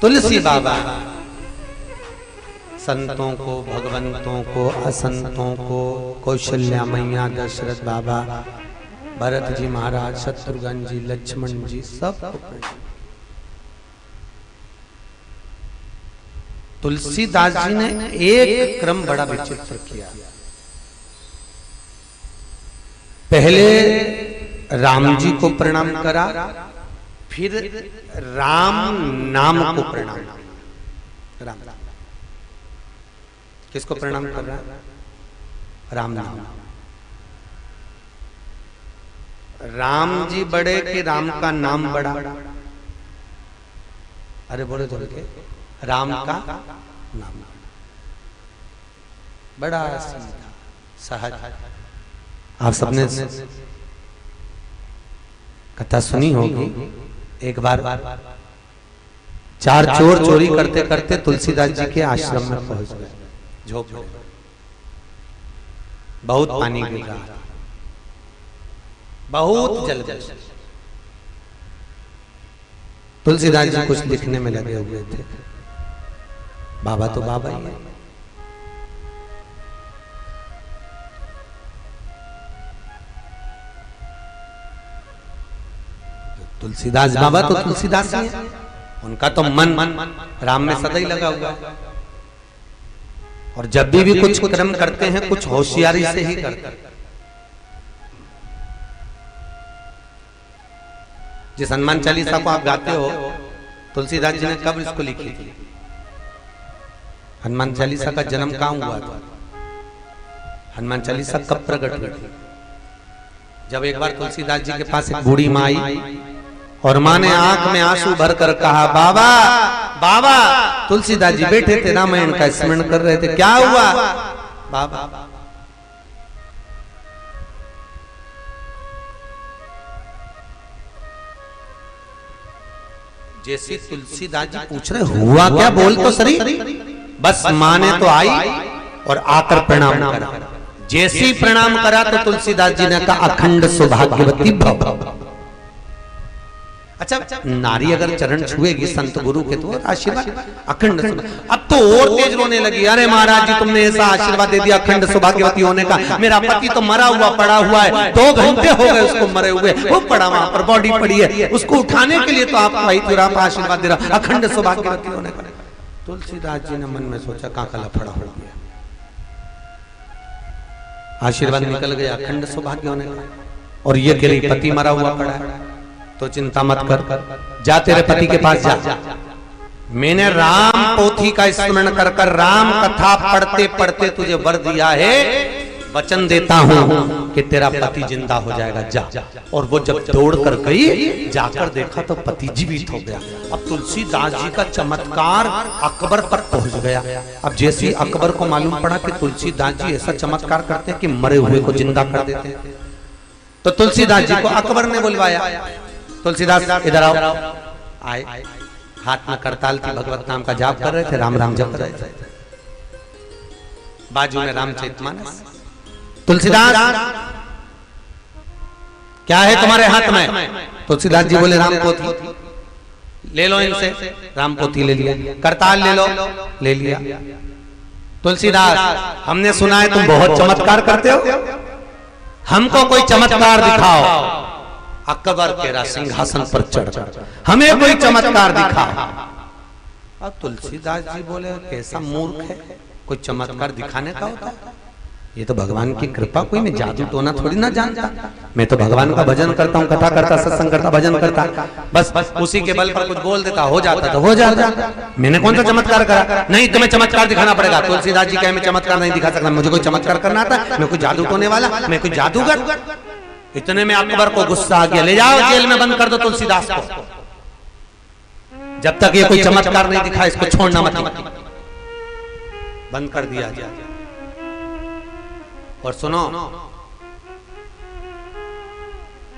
तुलसी बाबा संतों को, भगवंतों को, असंतों को, कौशल्या मैया, दशरथ बाबा, भरत जी महाराज, शत्रुघ्न जी, लक्ष्मण जी, सब तुलसीदास जी ने एक क्रम बड़ा विचित्र किया। पहले राम जी को प्रणाम करा, फिर राम नाम को प्रणाम। राम किसको प्रणाम कर रहा है? राम नाम। राम जी बड़े कि राम का नाम बड़ा? अरे बोले तो के राम का नाम बड़ा सीधा सहज। आप सबने कथा सुनी होगी। एक बार चार चोर चोरी करते करते तुलसीदास जी के आश्रम में पहुंच गए। झोंपड़े, बहुत पानी गिर रहा था, बहुत जल गए। तुलसीदास जी कुछ लिखने में लगे हुए थे। बाबा तो बाबा ही है। तुलसीदास बाबा तो तुलसीदास ही है। उनका तो मन राम में सदा ही लगा हुआ है। और जब भी कुछ कर्म करते हैं कुछ होशियारी से ही करते हैं। जिस हनुमान चालीसा को आप गाते हो, तुलसीदास जी ने कब इसको लिखी थी? हनुमान चालीसा का जन्म कहां हुआ था? हनुमान चालीसा कब प्रकट हुई थी? जब एक बार तुलसीदास जी के पास एक बूढ़ी माँ आई और माँ ने आंख में आंसू भरकर कहा, बाबा बाबा। तुलसीदास जी बैठे थे, रामायण का स्मरण कर रहे थे। क्या हुआ बाबा? जैसे तुलसीदास जी पूछ रहे हुआ क्या, बोल तो सही। बस माँ ने तो आई और आकर प्रणाम करा। जैसे प्रणाम करा तो तुलसीदास जी ने कहा, अखंड सौभाग्यवती भव। अच्छा, नारी अगर चरण छुएगी संत गुरु के तो आशीर्वाद अखंड। अब तो और तेज रोने लगी। अरे महाराज जी, तुमने ऐसा आशीर्वाद दे दिया अखंड सौभाग्यवती होने का। मेरा पति तो मरा हुआ पड़ा हुआ है, 2 घंटे हो गए उसको मरे हुए, वो पड़ा वहां पर, बॉडी पड़ी है, उसको उठाने के लिए तो आप आई थी, आप आशीर्वाद दे रहा अखंड सौभाग्यवती होने का। तुलसीदास जी ने मन में सोचा, काका लफड़ा हो गया। आशीर्वाद निकल गया अखंड सौभाग्य होने का, और ये के लिए पति मरा हुआ पड़ा है। तो चिंता मत कर, जा तेरे पति के पास जा। मैंने राम पोथी का स्मरण कर कर राम कथा पढ़ते पढ़ते तुझे वर दिया है। वचन देता हूं कि तेरा पति जिंदा हो जाएगा, जा। और वो जब दौड़ कर गई, जाकर देखा तो पति जीवित हो गया। अब तुलसीदास जी का चमत्कार अकबर तक पहुंच गया। अब जैसे अकबर को मालूम पड़ा कि तुलसीदास जी ऐसा चमत्कार करते हैं कि मरे हुए को जिंदा कर देते हैं, तो तुलसीदास जी को अकबर ने बुलवाया। तुलसीदास इधर आओ। आए, हाथ में करताल थी, भगवत नाम का जाप कर रहे थे, राम राम जप रहे थे। बाजू में रामचरितमानस। तुलसीदास, क्या है तुम्हारे हाथ में? तुलसीदास जी बोले, राम पोथी। ले लो इनसे। राम पोथी ले लिया। करताल ले लो, ले लिया। तुलसीदास, हमने सुना है तुम बहुत चमत्कार करते हो, हमको कोई चमत्कार दिखाओ। अकबर तेरा सिंहासन पर चढ़, हमें कोई चमत्कार दिखा। अब तुलसीदास जी बोले, कैसा मूर्ख है, कोई चमत्कार दिखाने का होता है? ये तो भगवान की कृपा, कोई मैं जादू टोना थोड़ी ना जानता। मैं तो भगवान का भजन करता हूँ, कथा करता, सत्संग करता, भजन करता, बस उसी के बल पर कुछ बोल देता, हो जाता तो हो जाता। मैंने कौन सा चमत्कार करा? नहीं, तुम्हें चमत्कार दिखाना पड़ेगा। तुलसीदास जी कहे, मैं चमत्कार नहीं दिखा सकता, मुझे कोई चमत्कार करना आता, मैं कोई जादू टोने वाला, मैं कोई जादूगर। इतने में अकबर को गुस्सा आ गया, ले जाओ जेल में बंद कर दो तुलसीदास को, जब तक ये कोई चमत्कार नहीं दिखा इसको छोड़ना मत। बंद कर दिया जाए। और सुनो,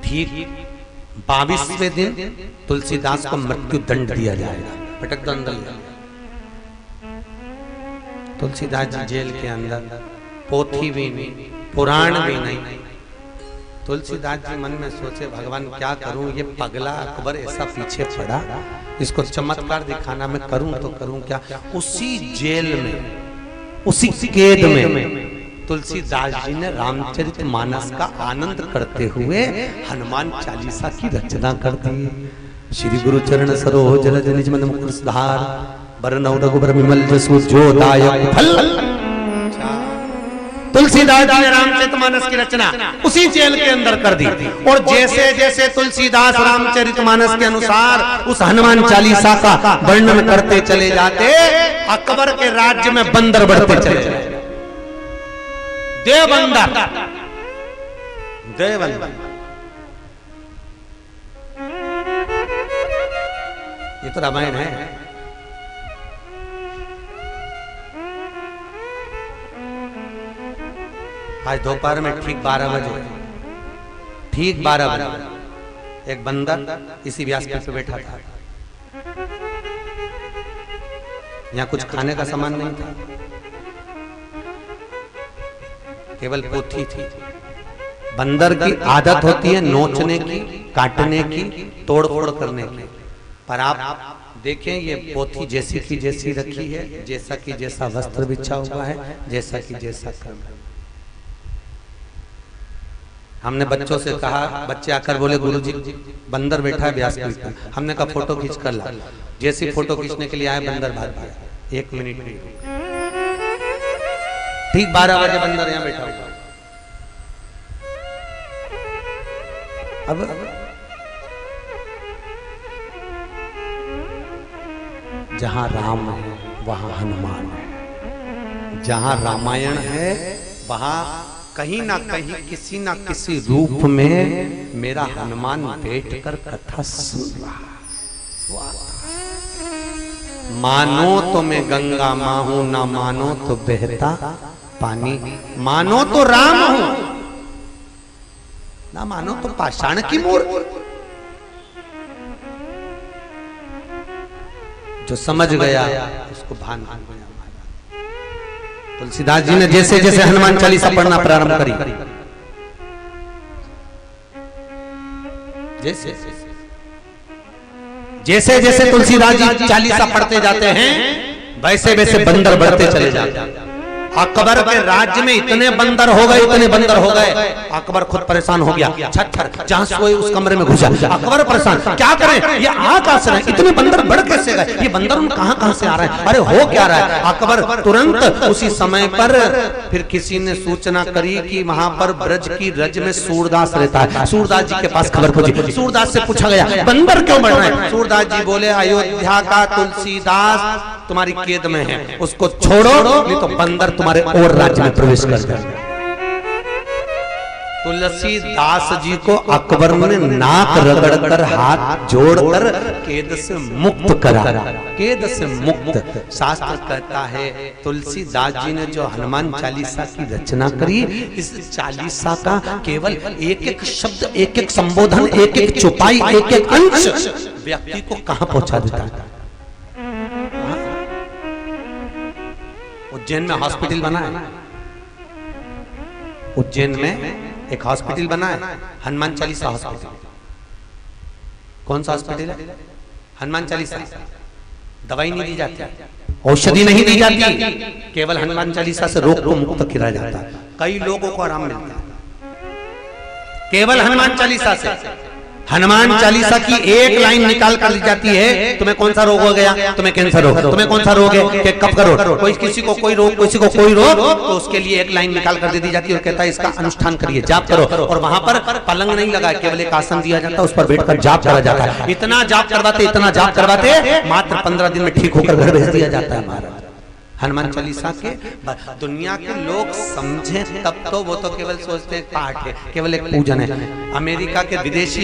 ठीक 22वें दिन तुलसीदास को मृत्यु दंड दिया जाएगा, पटक दंड। तुलसीदास जी जेल के अंदर, पोथी भी नहीं, पुराण भी नहीं, तुलसीदास जी मन में सोचे भगवान क्या करूं, ये पगला अकबर ऐसा पीछे पड़ा, इसको चमत्कार दिखाना मैं करूं तो करूं क्या। उसी जेल में, उसी कैद में तुलसीदास जी ने रामचरितमानस का आनंद करते हुए हनुमान चालीसा की रचना कर दी। श्री गुरु चरण सरोज रज निज मन मुकुर सुधार, बरनउँ रघुबर विमल जसु जो दायक फल। तुलसीदास जी ने रामचरितमानस की रचना उसी जेल के अंदर कर दी। और जैसे जैसे तुलसीदास रामचरितमानस के अनुसार उस हनुमान चालीसा का वर्णन करते चले जाते, अकबर के राज्य में बंदर बढ़ते चले जाते। देवबंदर, देवबंदर, ये तो रामायण है। आज दोपहर में ठीक 12 बजे, ठीक 12 बजे एक बंदर इसी व्यासपीठ पे बैठा था। यहाँ कुछ खाने का सामान नहीं था, केवल पोथी थी। बंदर की आदत होती है नोचने की, काटने की, तोड़ फोड़ करने की, पर आप देखें ये पोथी जैसी की जैसी रखी है, जैसा कि जैसा वस्त्र बिछा हुआ है, जैसा कि जैसा कर्म। हमने बच्चों से कहा, बच्चे आकर बोले गुरुजी बंदर बैठा है व्यासपीठ पर। हमने कहा फोटो खींच कर ला। जैसी फोटो खींचने के लिए आए बंदर भाग गया। 1 मिनट नहीं, ठीक 12 बजे बंदर यहाँ बैठा हुआ। अब जहां राम है वहां हनुमान है, जहां रामायण है वहां कहीं ना कहीं किसी ना किसी रूप में मेरा हनुमान बैठकर कथा सुन रहा। मानो तो मैं गंगा मां हूं, ना मानो तो बहता पानी, मानो तो राम हूं, ना मानो तो पाषाण की मूर्ति। जो समझ गया उसको भान हो गया। तुलसीदास जी ने जैसे जैसे हनुमान चालीसा पढ़ना प्रारंभ करी, जैसे जैसे जैसे तुलसीदास जी चालीसा पढ़ते जाते हैं वैसे वैसे बंदर बढ़ते चले जाते हैं। अकबर के राज्य में इतने बंदर हो गए, इतने बंदर हो गए, अकबर खुद परेशान हो गया। छत पर जहां सोए उस कमरे में घुसा, अकबर परेशान, क्या करें, ये आ कहां से रहे, इतने बंदर बढ़ कैसे गए, ये बंदर कहां कहां से आ रहे हैं, अरे हो क्या रहा है। अकबर तुरंत उसी समय पर फिर किसी ने सूचना करी कि वहां पर ब्रज की रज में सूरदास रहता है। सूरदास जी के पास खबर पहुंची। सूरदास से पूछा गया बंदर क्यों बढ़ रहे हैं। सूरदास जी बोले अयोध्या का तुलसीदास तुम्हारी कैद में है, उसको छोड़ो नहीं तो बंदर तुम्हारे और राज्य में प्रवेश कर जाएगा। तुलसीदास जी को अकबर ने नाक रगड़कर हाथ जोड़कर कैद से मुक्त करा, कैद से मुक्त। शास्त्र कहता है तुलसीदास जी ने जो हनुमान चालीसा की रचना करी, इस चालीसा का केवल एक एक शब्द, एक एक संबोधन, एक एक चौपाई, एक एक अंश व्यक्ति को कहां पहुंचा देता है। उज्जैन में हॉस्पिटल बना है, उज्जैन में एक हॉस्पिटल बना है, हनुमान चालीसा हॉस्पिटल। कौन सा हॉस्पिटल है? हनुमान चालीसा। दवाई नहीं दी जाती, औषधि नहीं दी जाती, केवल हनुमान चालीसा से रोग को मुक्त किया जाता है। कई लोगों को आराम मिलता है केवल हनुमान चालीसा से। हनुमान चालीसा की एक लाइन निकाल कर दी जाती है, तुम्हें कौन सा रोग हो गया, तुम्हें कैंसर हो, तुम्हें कौन सा रोग है, कि कब करो, कोई किसी को कोई रोग, किसी को कोई रोग, तो उसके लिए एक लाइन निकाल कर दे दी जाती है और कहता है इसका अनुष्ठान करिए, जाप करो। और वहां पर पलंग नहीं लगा, केवल एक आसन दिया जाता है, उस पर बैठकर जाप करा जाता है। इतना जाप करवाते, इतना जाप करवाते, मात्र 15 दिन में ठीक होकर घर भेज दिया जाता है महाराज। हनुमान चालीसा के दुनिया के लोग समझे तब तो वो तो केवल सोचते हैं पाठ है, केवल एक पूजन है। अमेरिका के विदेश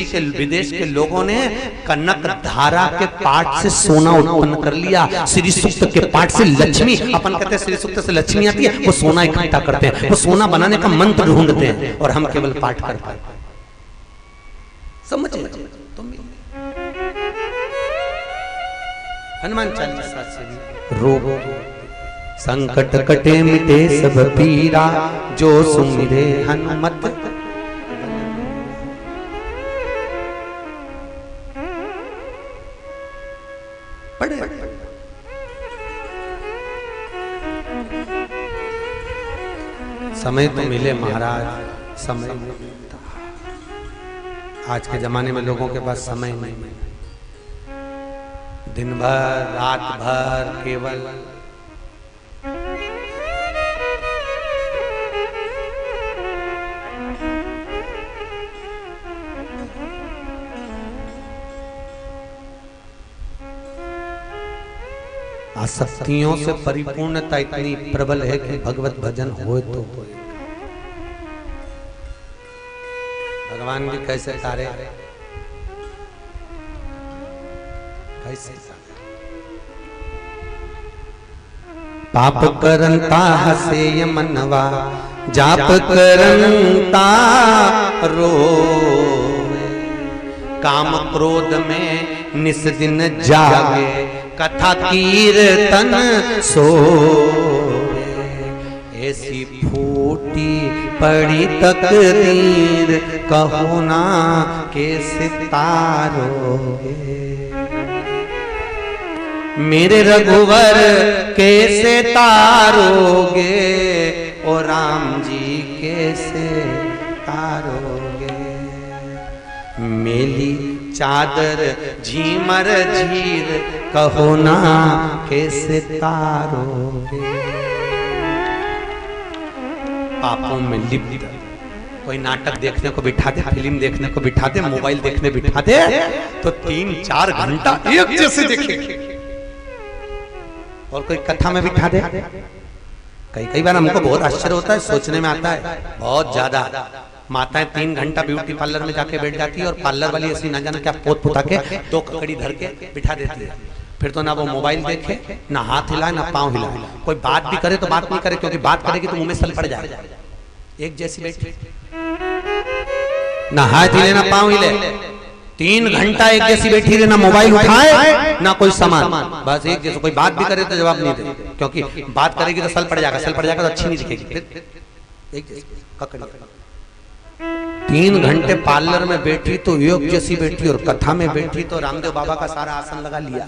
के लोगों ने कनक धारा के पाठ से सोना उत्पन्न कर लिया, श्री सूक्त के पाठ से लक्ष्मी, अपन कहते हैं श्री सूक्त से लक्ष्मी आती है, वो सोना इकट्ठा करते हैं, वो सोना बनाने का मंत्र ढूंढते हैं और हम केवल पाठ करते हैं। समझे तुम? हनुमान चालीसा से रोग संकट कटे मिटे सब पीरा, जो सुमिरे हनुमत। समय तो मिले महाराज, समय नहीं मिलता। आज के जमाने में लोगों के पास समय नहीं है। दिन भर रात भर केवल आसक्तियों से परिपूर्णता इतनी प्रबल है कि भगवत भजन होए तो होए। भगवान भी कैसे तारे, कैसे पाप करंता हसे य मनवा, जाप करंता रोवे, काम क्रोध में निस दिन जागे, कथा कीर्तन सोवे। ऐसी फूटी पड़ी तकदीर, कहो ना कैसे तारोगे। मेरे रघुवर कैसे तारोगे, ओ राम जी कैसे तारोगे। मेली चादर झीमर झीर, कहो ना कैसे तारोगे। पापों में लिप्त कोई नाटक देखने को बिठा दे, फिल्म देखने को बिठा दे, मोबाइल देखने बिठा दे, तो 3-4 घंटा एक जैसे देखेंगे। और कोई कथा में बिठा दे, कई बार हमको बहुत आश्चर्य होता है, सोचने में आता है बहुत ज्यादा। माताएं 3 घंटा ब्यूटी पार्लर में जाके बैठ जाती है और पार्लर वाली ऐसी ना जाने क्या पोत पुता के 2 ककड़ी धर के बिठा देती है। फिर तो ना वो मोबाइल देखे, ना हाथ हिलाए, ना पांव हिलाए। कोई बात भी करे तो बात नहीं करे, क्योंकि बात करेगी तो मुंह में सल पड़ जाएगा। एक जैसी बैठी, ना हाथ हिले ना पांव हिले, 3 घंटा एक जैसी बैठी रहे, ना मोबाइल उठाए ना कोई सामान, बस एक जैसे। कोई बात भी करे तो जवाब नहीं दे, क्योंकि बात करेगी तो सल पड़ जाएगा, सल पड़ जाएगा तो अच्छी नहीं दिखेगी। एक जैसी ककड़ी 3 घंटे पार्लर में बैठी तो योग जैसी बैठी, और कथा में बैठी तो रामदेव बाबा का सारा आसन लगा लिया।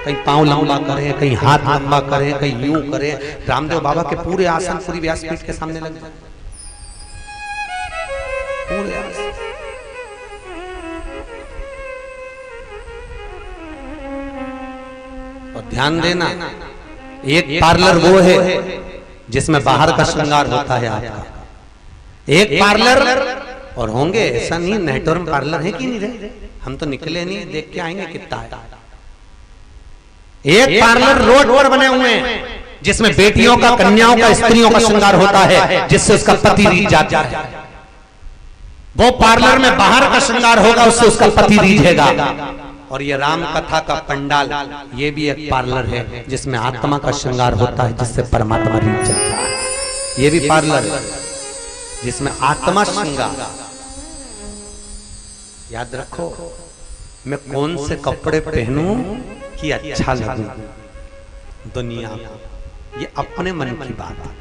कहीं पांव लंबा करें, कहीं हाथ लंबा करें, कहीं यूं करें। रामदेव बाबा के पूरे आसन पूरी व्यासपीठ के सामने लग जाए, पूरे आसन। और ध्यान देना, एक पार्लर वो है जिसमें बाहर का श्रृंगार होता है आपका। एक पार्लर, और होंगे ऐसा नहीं नेटवर्क पार्लर है कि नहीं रहे, हम तो निकले नहीं, देख के आएंगे कितना है। एक पार्लर रोड पर बने हुए हैं जिसमें बेटियों का, कन्याओं का, स्त्रियों का श्रृंगार होता है, जिससे उसका पति रीझ जाता है। वो पार्लर में बाहर का श्रृंगार होगा, उससे उसका पति रीझेगा। और ये राम कथा का पंडाल, ये भी एक पार्लर है जिसमें आत्मा का श्रृंगार होता है, जिससे परमात्मा रीझ जाता है। ये भी पार्लर है जिसमें आत्मा श्रृंगार। याद रखो, मैं कौन से कपड़े पहनूं कि अच्छा लगूं दुनिया को, ये अपने मन की बात है।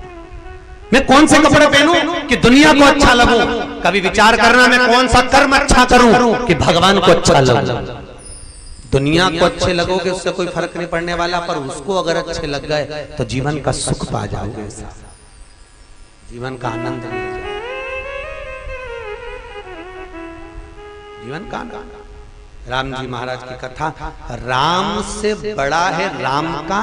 मैं कौन से कपड़े पहनूं कि दुनिया को अच्छा लगूं। कभी विचार करना, मैं कौन सा कर्म अच्छा करूं कि भगवान को अच्छा लगूं। दुनिया को अच्छे लगोगे उससे कोई फर्क नहीं पड़ने वाला, पर उसको अगर अच्छे लग गए तो जीवन का सुख पा जाओगे, जीवन का आनंद मिल जाए, जीवन का आनंद। राम जी महाराज की कथा, राम से बड़ा है राम का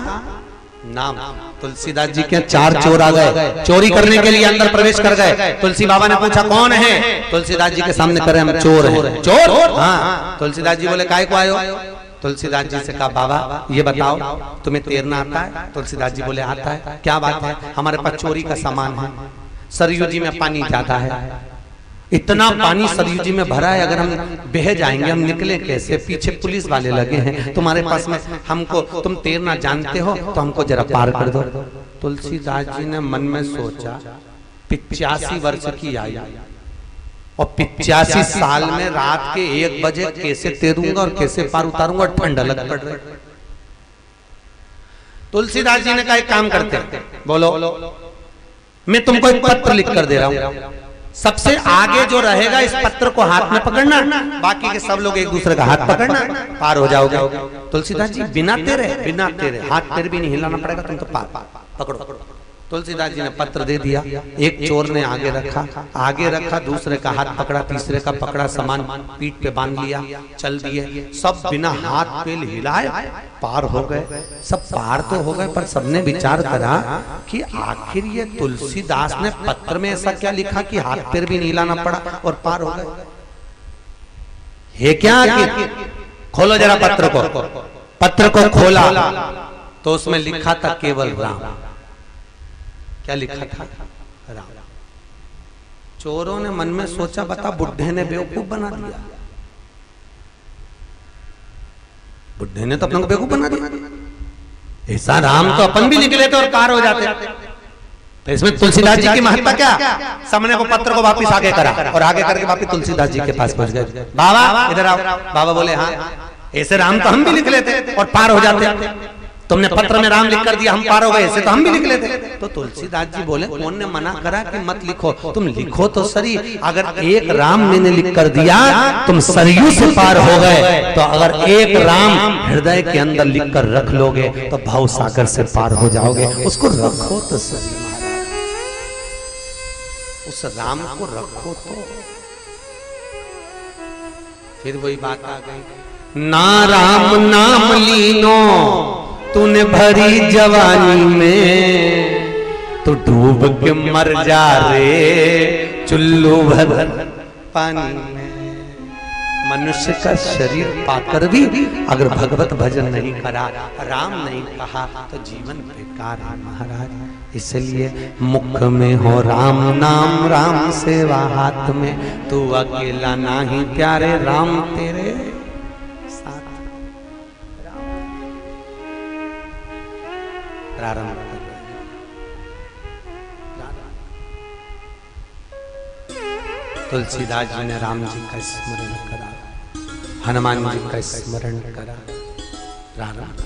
नाम। तुलसीदास जी के 4 चोर आ गए, चोरी करने के लिए अंदर प्रवेश कर गए। तुलसी बाबा ने पूछा कौन है, तुलसीदास जी के सामने करे हम चोर हैं। चोर? हाँ। तुलसीदास जी बोले काहे को आयो? तुलसीदास जी से कहा बाबा ये बताओ तुम्हें तैरना आता है? तुलसीदास जी बोले आता है। क्या बात है? हमारे पास चोरी का सामान है, सरयू जी में पानी ज्यादा है, इतना पानी सरयू जी में भरा है, अगर हम बह जाएंगे हम निकले कैसे? पीछे पुलिस वाले लगे हैं तुम्हारे पास में, हमको तुम तैरना जानते हो तो हमको जरा पार कर दो। तुलसीदास जी ने मन में सोचा 85 वर्ष की आयु और 85 साल में रात के 1 बजे कैसे तैरूंगा और कैसे पार उतारूंगा, ठंड लग पड़ रही। तुलसीदास जी ने कहा एक काम करते, बोलो मैं तुमको एक पत्र लिख कर दे रहा हूं, सबसे आगे जो रहेगा इस पत्र को हाथ में पकड़ना, बाकी के सब लोग एक दूसरे का हाथ पकड़ना, पार हो जाओगे। तुलसीदास जी बिना तेरे हाथ पैर भी नहीं हिलाना पड़ेगा, तुम तो पार पकड़ो। तुलसीदास जी ने पत्र दे दिया। एक चोर ने आगे रखा, दूसरे का हाथ पकड़ा, तीसरे का पकड़ा, सामान पीठ पे बांध लिया, चल दिए। सब बिना हाथ पैर हिलाए पार हो गए। सब पार तो हो गए, पर सबने विचार करा कि आखिर ये तुलसीदास ने पत्र में ऐसा क्या लिखा कि हाथ पैर भी नहीं हिलाना पड़ा और पार हो गए? है क्या? खोलो जरा पत्र को खोला तो उसमें लिखा था केवल राम। क्या लिखा था? राम। चोरों ने मन में सोचा, बता बुढ़े ने बेवकूफ बना दिया। बुढ़े ने तो अपने को बेवकूफ बना दिया। ऐसा राम तो अपन भी लिख लेते और पार हो जाते। तो इसमें तुलसीदास जी की महत्ता क्या? सबने को पत्र को वापस आगे करा और आगे करके वापस तुलसीदास जी के पास पहुंच गए। बाबा इधर आओ। बाबा बोले हाँ, ऐसे राम तो हम भी लिख लेते और पार हो जाते। तुमने पत्र में राम लिख कर दिया, हम पार हो गए, ऐसे तो हम भी लिख लेते। तो तुलसीदास जी बोले, कौन ने मना करा कि मत लिखो? तुम लिखो तो सही। अगर एक राम मैंने लिख कर दिया तुम सरयू से पार हो गए, तो अगर एक राम हृदय के अंदर लिख कर रख लोगे तो भाव सागर से पार हो जाओगे। उसको रखो तो सही महाराज, उस राम को रखो तो। फिर वही बात आ गई, ना राम नाम लीनो तूने भरी जवानी में, तो डूब के मर जा रे चुल्लू भर पानी में। मनुष्य का शरीर पाकर भी अगर भगवत भजन नहीं करा, राम नहीं कहा, तो जीवन बेकार है महाराज। इसलिए मुख में हो राम नाम, राम सेवा हाथ में, तू अकेला नहीं प्यारे राम तेरे साथ। प्रारंभ कर रहे हैं। तुलसीदास जी ने राम जी का स्मरण करा, हनुमान जी का स्मरण करा। प्रारंभ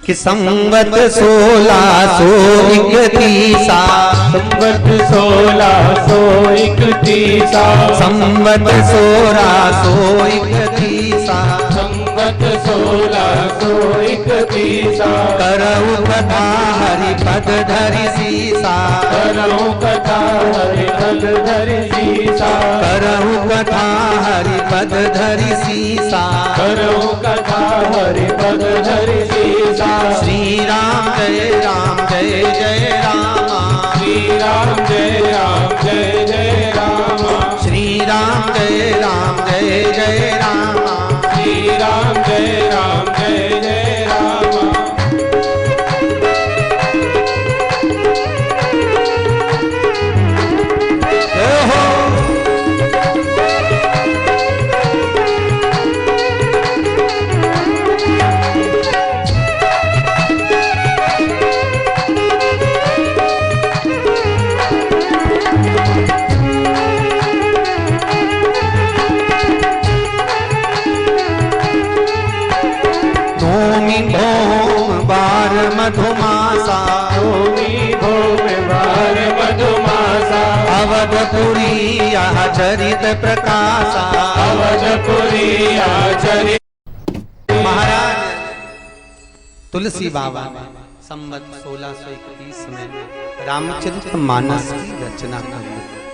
कि संवत 1631 संवत 1631 संवत 1631 संवत 1631 करऊ कथा हरिपद धरि सीसा, करऊ कथा हरिपद धरि सीसा, करऊ कथा हरिपद धरि सीसा, करऊ कथा हरिपद धरि सीसा। श्री राम जय जय राम, श्री राम जय जय राम, श्री राम जय जय राम, श्री राम जय जय राम। मधुमासा, मधुमासा, अवधपुरी यह चरित प्रकाशा, अवधपुरी यह चरित। महाराज तुलसी बाबा ने संवत 1631 में रामचरित मानस की रचना की।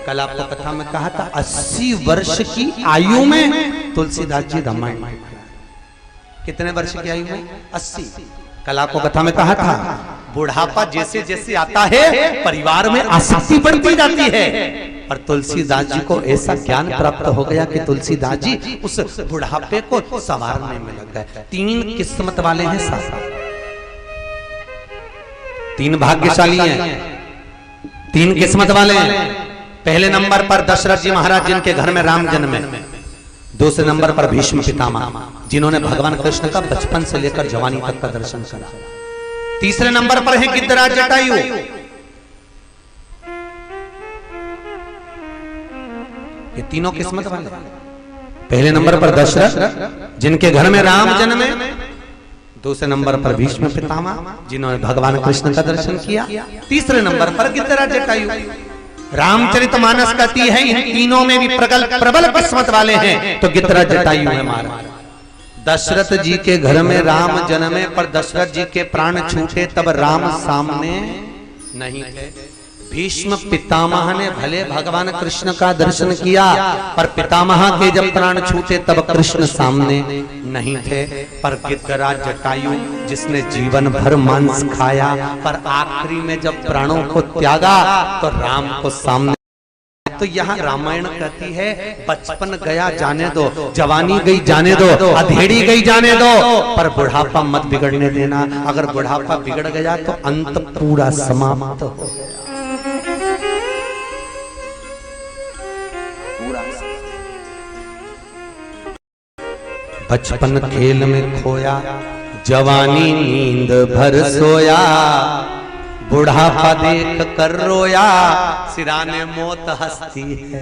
कल आपको कथा में कहा था 80 वर्ष की आयु में तुलसीदास जी रामायण। कितने वर्ष की आयु में? 80। कल आपको कथा में कहा था बुढ़ापा जैसे जैसे आता है परिवार में आसक्ति बढ़ती जाती है, और तुलसीदास जी को ऐसा ज्ञान प्राप्त हो गया कि तुलसीदास जी उस बुढ़ापे को संवारने में लग गए। 3 किस्मत वाले हैं साथ, 3 भाग्यशाली हैं, 3 किस्मत वाले हैं। पहले नंबर पर दशरथ जी महाराज जिनके घर में राम जन्मे, दूसरे नंबर पर भीष्म पितामह जिन्होंने भगवान कृष्ण का बचपन से लेकर जवानी तक का दर्शन करा। तीसरे नंबर पर है गिद्धराज जटायु, ये तीनों किस्मत वाले। पहले नंबर पर दशरथ जिनके घर में राम जन्मे, दूसरे नंबर पर भीष्म पितामह जिन्होंने भगवान कृष्ण का दर्शन किया, तीसरे नंबर पर गिद्धराज जटायु। रामचरितमानस कहती है इन तीनों में भी प्रबल किस्मत वाले हैं तो गिद्धराज जटायु है महाराज। दशरथ जी के घर में राम जन्मे पर दशरथ जी के प्राण छूटे तब राम सामने नहीं थे। भीष्म पितामह ने भले भगवान कृष्ण का दर्शन किया पर पितामह के जब प्राण छूटे तब कृष्ण सामने नहीं थे। पर गिद्धराज जटायु जिसने जीवन भर मांस खाया पर आखिरी में जब प्राणों को त्यागा तो राम को सामने। तो यहाँ रामायण कहती है बचपन गया जाने दो, जवानी गई जाने दो, अधेड़ी गई जाने दो, पर बुढ़ापा मत बिगड़ने देना। अगर बुढ़ापा बिगड़ गया तो अंत पूरा समाप्त हो गया। बचपन खेल में खोया, जवानी नींद भर सोया, बुढ़ापा देख कर रोया, सिराने मौत हंसती है।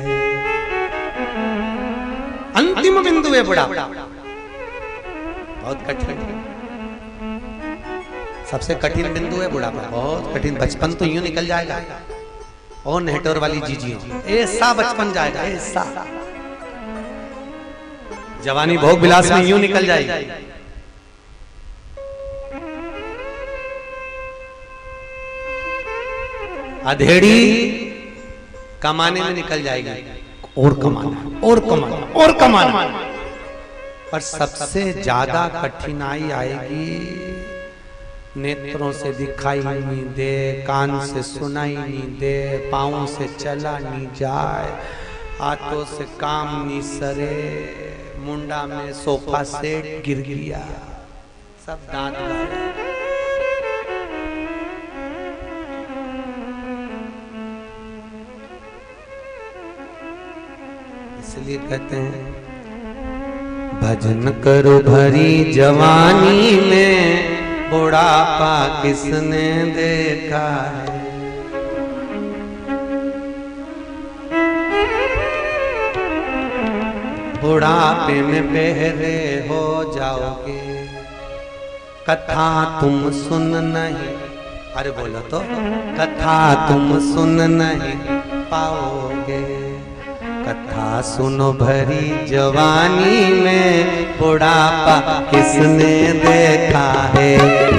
अंतिम बिंदु है बुढ़ापा, बहुत कठिन, सबसे कठिन बिंदु है बुढ़ापा, बहुत कठिन। बचपन तो यूं निकल जाएगा और नेटोर वाली जीजी ऐसा बचपन जाएगा, ऐसा जवानी भोग विलास में यूं निकल जाएगी। अधेड़ी कमाने में निकल जाएगी, और कमाना और कमाना और कमाना। पर सबसे ज्यादा कठिनाई आएगी नेत्रों से दिखाई नहीं दे, कान से सुनाई नहीं दे, पाँवों से चला नहीं जाए, हाथों से काम नहीं सरे, मुंडा में सोफा सेट गिर गया, सब दांत गाए। इसलिए कहते हैं भजन करो भरी जवानी में, बुढ़ापा किसने देखा है। बुढ़ापे में बहरे हो जाओगे, कथा तुम सुन नहीं, अरे बोलो तो, कथा तुम सुन नहीं पाओगे। कथा सुनो भरी जवानी में, बुढ़ापा किसने देखा है।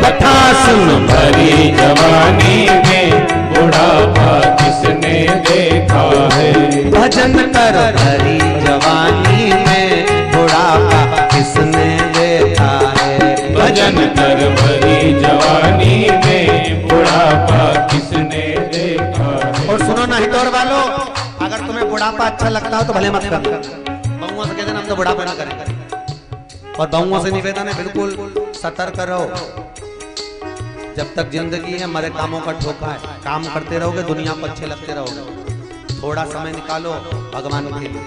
कथा सुनो भरी जवानी में, बुढ़ापा किसने देखा है। भजन कर भरी जवानी में, बुढ़ापा किसने देखा है। भजन कर भरी जवानी में, बुढ़ापा किसने देखा है। और सुनो ना हिटोर वालों, अगर तुम्हें बुढ़ापा अच्छा लगता हो तो भले मत करना। बहुओं से कहते हैं हम तो बुढ़ापा ना करें, और बहुओं से निवेदन है बिल्कुल सतर्क रहो। जब तक जिंदगी है मरे कामों का ठोका है, काम करते रहोगे, दुनिया को अच्छे लगते रहोगे। थोड़ा समय निकालो भगवान के लिए।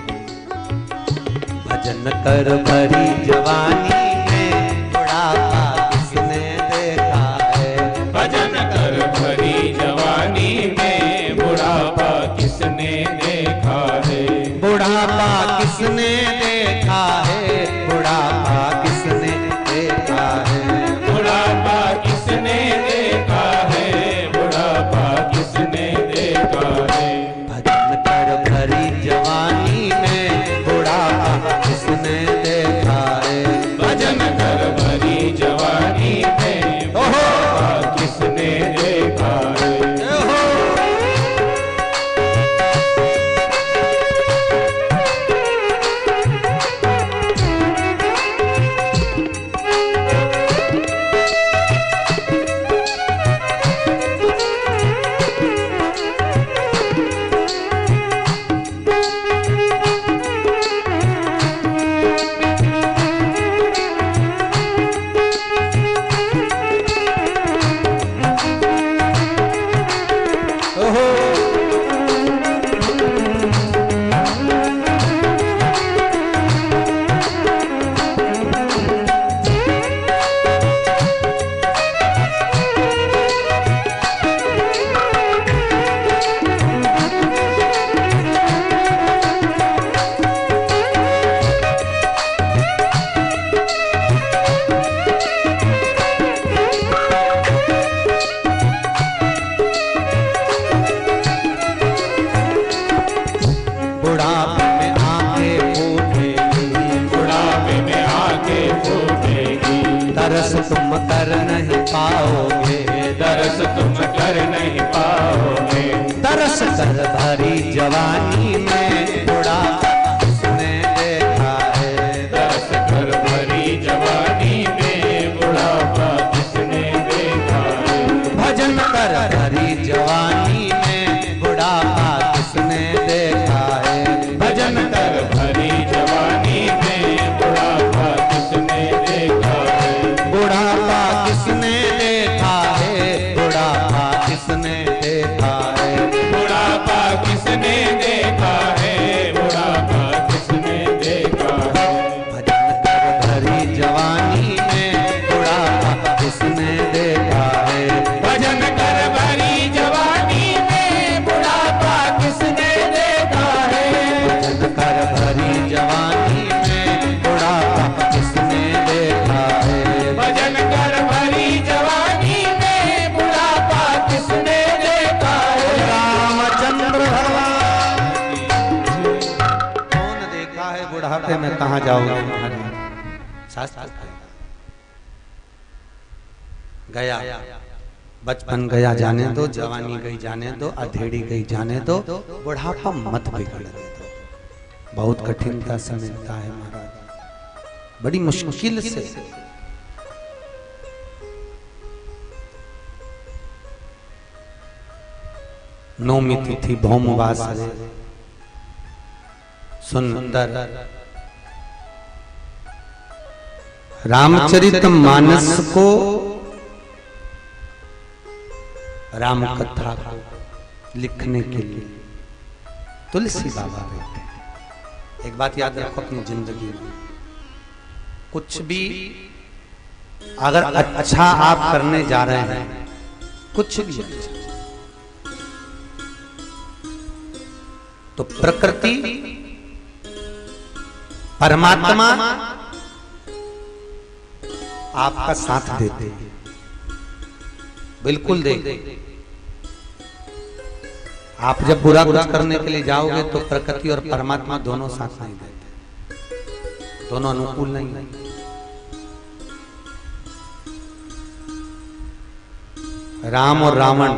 भजन कर भरी जवानी में, बुढ़ापा किसने देखा है। भजन कर भरी जवानी में, बुढ़ापा किसने देखा है। बुढ़ापा किसने देखा है, बुढ़ापा किसने देखा है। बुढ़ापा किसने देखा है, बुढ़ापा किसने देखा है। भजन कर भरी जवानी में, बुढ़ापा किसने देखा है। भजन दरस तुम कर नहीं पाओगे, दरस तुम कर नहीं पाओगे। दरस कर भरी जवानी में बुढ़ापा किसने देखा है, दरस कर भरी जवानी में बुढ़ापा किसने देखा है। भजन कर भरी जवानी में बुढ़ापा किसने देखा है, भजन कर भरी जवानी में बुढ़ापा किसने देखा है। बुढ़ापा किसने देखा है, बुढ़ापा किसने देखा है, बुढ़ापा किसने देखा है, बुढ़ापा किसने देखा है। भजन कर भरी जवानी में बुढ़ापा किसने देखा है, भजन कर भरी जवानी में बुढ़ापा किसने देखा है। भजन कर भरी जवानी में बुढ़ापा किसने देखा है, भजन कर भरी जवानी में बुढ़ापा किसने देखा है। रामचंद्र भगवान कौन देखा है बुढ़ापे में कहाँ जाओगे महाराज। शास्त्र गया बचपन गया जाने दो, जवानी गई जाने दो, अधेड़ी गई जाने दो, बुढ़ापा मत बिगड़ने दो। बहुत कठिनता से मिलता है महाराज, बड़ी मुश्किल से। नौमी तिथि भौमवास सुंदर रामचरित मानस को, राम कथा को लिखने के लिए तुलसी बाबा बैठे। एक बात याद रखो अपनी जिंदगी में, कुछ भी अगर अच्छा आप करने जा रहे हैं, कुछ भी अच्छा, तो प्रकृति परमात्मा आपका साथ देते हैं, बिल्कुल देते। आप जब बुरा कुछ करने के लिए जाओगे तो प्रकृति और परमात्मा दोनों साथ नहीं देते, दोनों अनुकूल नहीं है। राम और रावण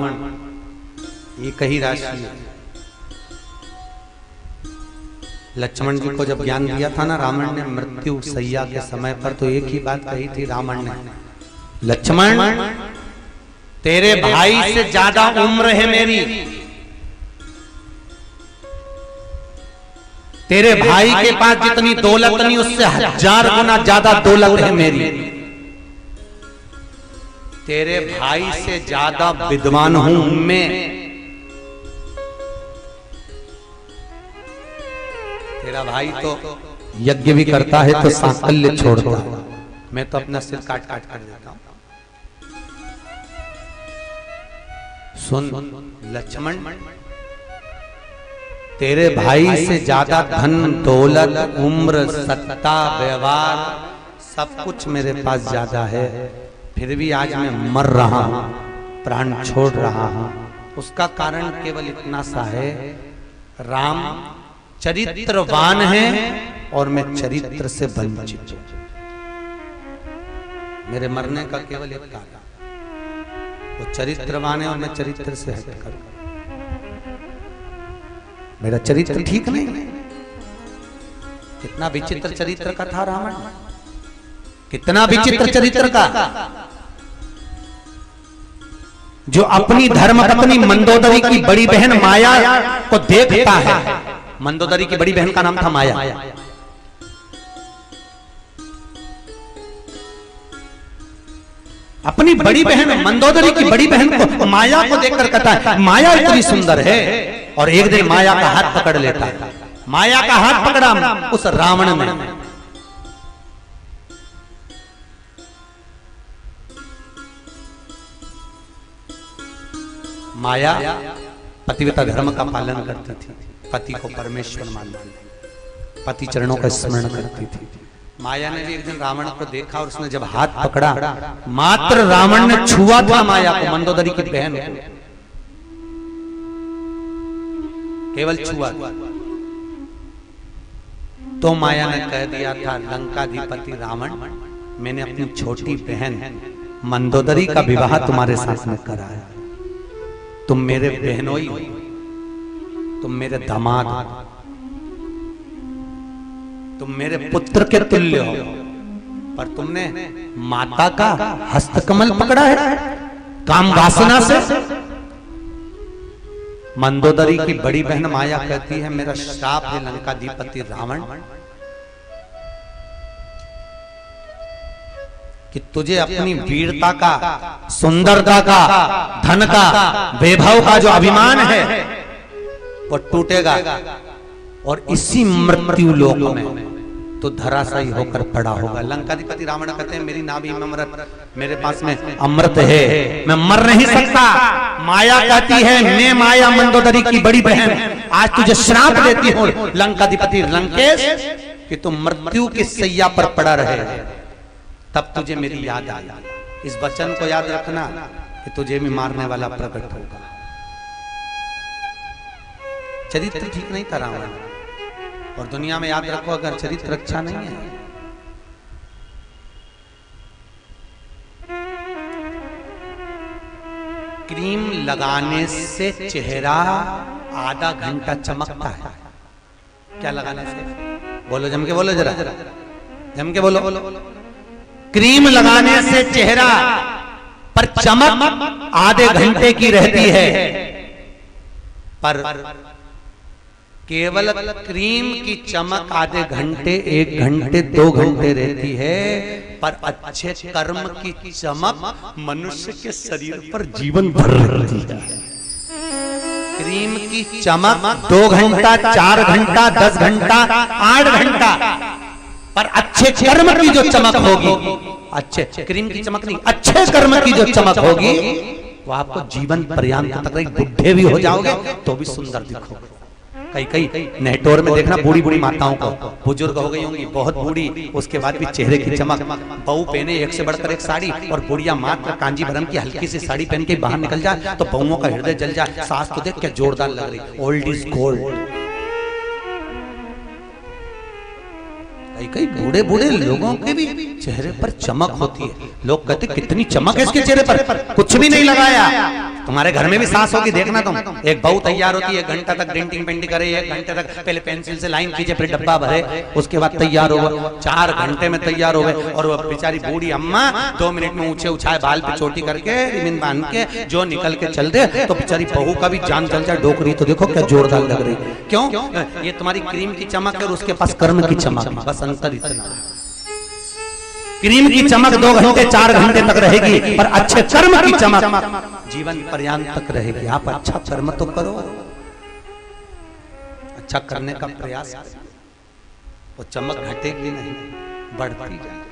एक ही राशि है। लक्ष्मण जी को जब ज्ञान दिया था ना रावण ने मृत्यु सैया के समय पर, तो एक ही बात कही थी रावण ने, लक्ष्मण तेरे भाई से ज्यादा उम्र है मेरी, तेरे भाई के पास जितनी दौलत नहीं उससे 1000 गुना ज्यादा दौलत है मेरी, तेरे भाई से ज्यादा विद्वान हूं मैं, तेरा भाई तो यज्ञ भी करता है तो सांकल्य छोड़ता है, मैं तो अपना सिर काट काट कर देता हूं। सुन लक्ष्मण, तेरे भाई से ज्यादा धन दौलत उम्र सत्ता व्यवहार सब कुछ मेरे पास ज्यादा है, फिर भी आज मैं मर रहा हूं, प्राण छोड़ रहा हूं। उसका कारण केवल इतना सा है, राम चरित्रवान है और मैं चरित्र से वंचित हूं। मेरे मरने का केवल एक कारण, वो चरित्रवान है और मैं चरित्र से हटकर, मेरा चरित्र ठीक नहीं। कितना विचित्र चरित्र का था रावण, कितना विचित्र चरित्र का, जो अपनी धर्म पत्नी मंदोदरी की बड़ी बहन माया को देखता है। मंदोदरी की बड़ी बहन का नाम था माया। अपनी बड़ी बहन मंदोदरी की बड़ी बहन को माया को देखकर कहता है माया इतनी सुंदर है, और एक दिन माया का हाथ पकड़ लेता है। माया का हाथ पकड़ा उस रावण ने, माया पतिव्रता धर्म का पालन करती थी, पति को परमेश्वर मानती थी, पति चरणों का स्मरण करती थी। माया ने भी एक दिन रावण को देखा और उसने जब हाथ पकड़ा, मात्र रावण ने छुआ था माया को, मंदोदरी की बहन को, केवल छुआ, तो माया ने कह दिया था लंकाधिपति रावण मैंने अपनी छोटी बहन मंदोदरी का विवाह तुम्हारे साथ में कराया। तुम मेरे बहनोई हो, तुम मेरे दामाद हो, तुम मेरे पुत्र के तुल्य हो, पर तुमने माता का हस्तकमल पकड़ा है काम वासना से। मंदोदरी की बड़ी बहन माया कहती है मेरा श्राप है लंकाधिपति रावण कि तुझे अपनी वीरता का, सुंदरता का, धन का, वैभव का जो अभिमान है वो टूटेगा और इसी मृत्यु लोक में तो धराशायी होकर पड़ा होगा। लंकाधिपति रावण कहते हैं मेरी नाभि में अमृत, मेरे पास में अमृत है, मैं मर नहीं सकता। माया कहती है मैं माया मंदोदरी की बड़ी बहन आज तुझे श्राप देती हूं लंकाधिपति लंकेश कि तुम मृत्यु की सैया पर पड़ा रहे, तब तुझे मेरी याद आई। इस वचन को याद रखना कि तुझे भी मारने वाला प्रकट होगा। चरित्र ठीक नहीं था रावण, और दुनिया में याद रखो अगर चरित्र अच्छा नहीं है क्रीम लगाने से चेहरा आधा घंटा चमकता है। क्या लगाने से? बोलो जम के बोलो, जरा जम के बोलो। क्रीम लगाने से चेहरा पर चमक आधे घंटे की रहती है, पर केवल क्रीम की चमक आधे घंटे, 1 घंटे, 2 घंटे रहती है, पर अच्छे कर्म की चमक मनुष्य के शरीर पर जीवन भर रहती है। क्रीम की चमक 2 घंटा, 4 घंटा, 10 घंटा, 8 घंटा, पर अच्छे कर्म की जो चमक होगी, अच्छे क्रीम की चमक नहीं, अच्छे कर्म की जो चमक होगी वो आपको जीवन पर्यंत तक रहेगी। बुढ़े भी हो जाओगे तो भी सुंदर दिखोगे। कई नेटोर में देखना बूढ़ी बूढ़ी माताओं को, बुजुर्ग हो गई होंगी बहुत बूढ़ी, उसके बाद भी चेहरे की चमक, बहू पहने एक से बढ़कर एक साड़ी और बुढ़िया मात्र कांजीवरम की हल्की सी साड़ी पहन के बाहर निकल जाए तो बहुओं का हृदय जल जाए। सास तो देख क्या जोरदार लग रही, ओल्ड इज गोल्ड। कई बूढ़े बूढ़े लोगों के भी चेहरे पर चमक होती है। लोग कहते कितनी चमक है इसके चेहरे पर, कुछ भी नहीं लगाया। तुम्हारे घर में भी सास होगी, देखना तुम, एक बहू तैयार होती है, 1 घंटा तक डेंटिंग पेंटिंग करे, 1 घंटे तक पहले पेंसिल से लाइन खींचे, फिर डब्बा भरे, उसके बाद तैयार होगा, 4 घंटे में तैयार हो गए। और वो बेचारी बूढ़ी अम्मा 2 मिनट में ऊंचे उछाए बाल पे चोटी करके रिबन बांध के जो निकल के चल दे तो बेचारी बहू का भी जान चल जाए। डोकरी तो देखो क्या जोरदार लग रही। क्यों? ये तुम्हारी क्रीम की चमक है और उसके पास कर्म की चमक, बस अंतर इतना। क्रीम की चमक 2 घंटे 4 घंटे तक रहेगी, पर अच्छे कर्म की चमक जीवन पर्यंत तक रहेगी। आप अच्छा कर्म तो करो, अच्छा करने का प्रयास करो, वो चमक घटेगी नहीं, बढ़ती जाएगी।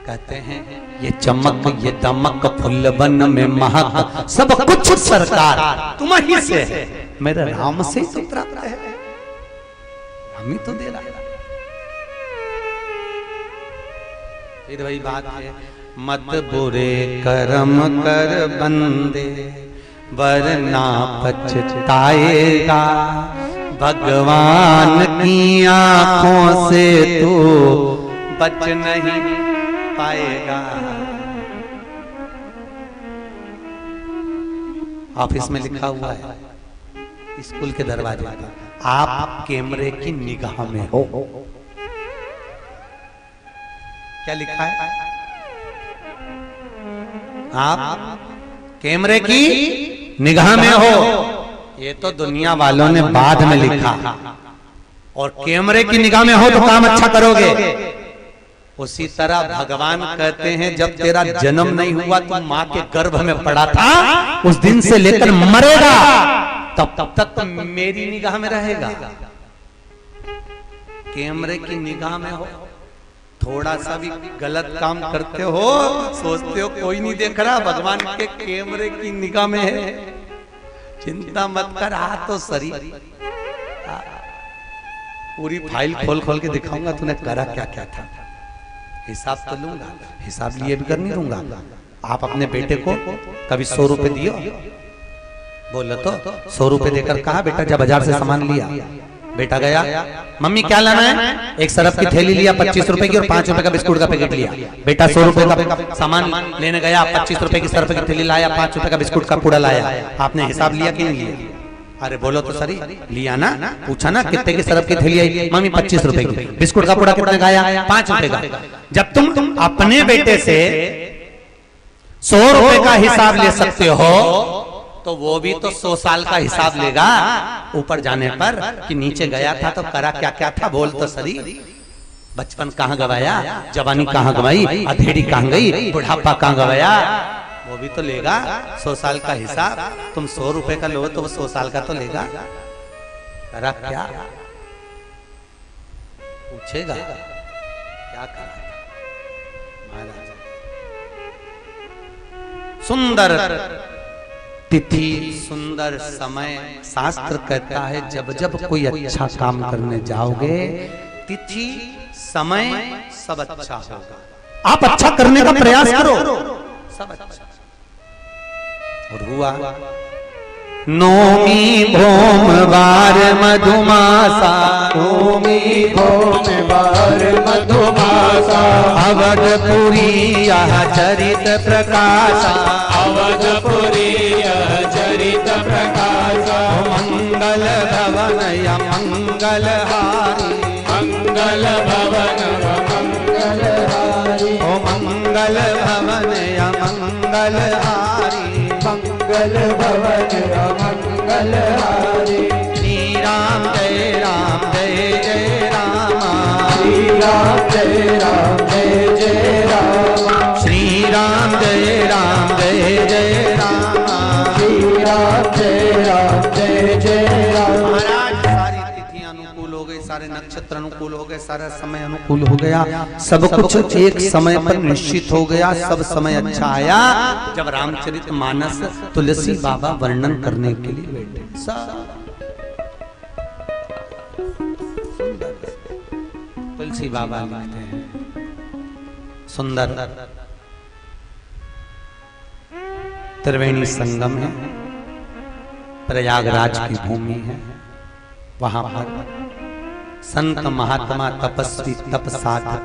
कहते हैं ये चमक ये दमक फुल्लवन में महक सब कुछ सरकार तुम्हीं से है, मेरे राम से ही तो प्राप्त है, हम ही तो दे रहा है। फिर वही बात है, मत बुरे कर्म कर बंदे वरना पछताएगा, भगवान की आंखों से तू बच नहीं पाएगा। ऑफिस में लिखा हुआ है, स्कूल के दरवाजे पर, आप कैमरे की निगाह में हो। क्या लिखा है? आप कैमरे की निगाह में हो। ये तो दुनिया वालों ने बाद में लिखा, और कैमरे की निगाह में हो तो काम अच्छा करोगे। उसी तरह भगवान कहते हैं जब तेरा जन्म नहीं हुआ तू मां के गर्भ में पड़ा था, उस दिन से लेकर मरेगा तब तक मेरी निगाह में रहेगा। कैमरे की निगाह में हो, थोड़ा सा भी गलत काम करते हो, सोचते हो कोई नहीं देख रहा, भगवान के कैमरे की निगाह में है, चिंता मत कर। तो सरी पूरी फाइल खोल खोल के दिखाऊंगा तूने करा क्या क्या था, हिसाब तो लूंगा, हिसाब लिए भी कर नहीं दूंगा। आप अपने बेटे को कभी 100 रुपए दियो? बोलो तो 100 रुपए देकर कहा बेटा जब बाजार से सामान लिया, बेटा गया, मम्मी क्या लाना है? एक सरफ की थैली लिया 25 रुपए की और 5 रुपए का बिस्कुट का पैकेट लिया। बेटा 100 रुपए का सामान लेने गया, 25 रुपए की सरफ की थैली लाया, 5 रुपए का बिस्कुट का पूड़ा लाया। आपने हिसाब लिया कि नहीं लिया? अरे बोलो तो सही, लिया ना? पूछा ना कितने की सरफ की थैली आई? मम्मी 25 रुपए की। बिस्कुट का पूड़ा कितने का आया? 5 रुपए का। जब तुम अपने बेटे से 100 रुपए का हिसाब ले सकते हो तो वो भी तो 100 साल का हिसाब लेगा ऊपर जाने पर कि नीचे गया था तो करा क्या क्या था, बोल तो सही। बचपन कहाँ गवाया, जवानी कहाँ गवाई, अधेड़ी कहाँ गई, बुढ़ापा कहाँ गवाया, वो भी तो लेगा 100 साल का हिसाब। तुम 100 रुपए का लो तो वो 100 साल का तो लेगा। करा क्या पूछेगा, क्या करा महाराज। सुंदर तिथि, सुंदर समय, शास्त्र कहता है जब जब कोई अच्छा काम करने जाओगे, तिथि समय सब अच्छा होगा। आप अच्छा करने का प्रयास करो, सब अच्छा। और हुआ नौमी भोमवार मधुमासा, नौमी भोमवार मधुमासा, अवधपुरी यह चरित प्रकाशा, अवधपुरी यह चरित प्रकाशा, मंगल भवन या मंगलहारी, मंगल भवन मंगलहारी, ओ मंगल भवन या मंगलहारी, मंगल भवन मंगलहारी। श्री राम जय राम जय जय राम, श्री राम जय राम जय जय राम, श्री राम जय राम जय जय राम, श्री राम जय राम जय जय राम। महाराज सारी तिथियां अनुकूल हो गई, सारे नक्षत्र अनुकूल हो गए, सारा समय अनुकूल हो गया, सब कुछ एक समय पर निश्चित हो गया, सब समय अच्छा आया। जब रामचरितमानस तुलसी बाबा वर्णन करने के लिए बैठे, तुलसी बाबा लिखते हैं सुंदर त्रिवेणी संगम है, प्रयागराज की भूमि है, वहां पर संत महात्मा तपस्वी तप साधक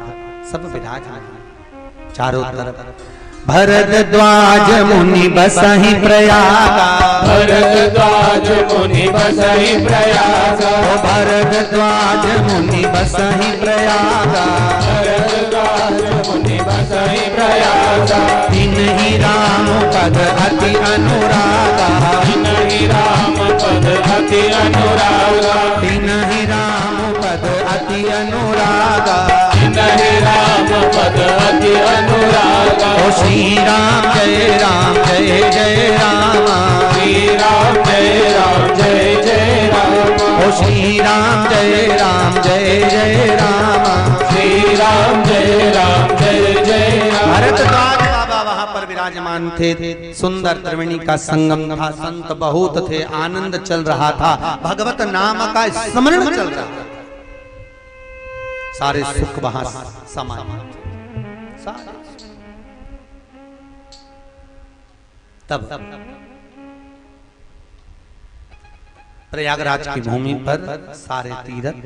सब विराजमान हैं चारों तरफ। भरद्वाज मुनि बसहि प्रयागा, भरद्वाज मुनि बसहि प्रयागा, भरद्वाज मुनि बसहि प्रयागा, भरद्वाज मुनि बसहि प्रयागा, तिन्हि राम पद अति अनुरागा, तिन्हि राम पद अति अनुरागा, तिन्हि राम पद अति अनुरागा, तिन्हि राम पद अति अनुरागा। ओ श्री राम जय राम जय जय राम, श्री राम जय राम जय जय राम, ओ श्री राम जय राम जय जय राम, श्री राम जय राम जय जय राम। भरद्वाज बाबा वहां पर विराजमान थे, सुंदर त्रिवेणी का संगम था, संत बहुत थे, आनंद चल रहा था, भगवत नाम का स्मरण चल रहा था, सारे सुख वहां समान थे। तब प्रयागराज की भूमि पर सारे तीर्थ,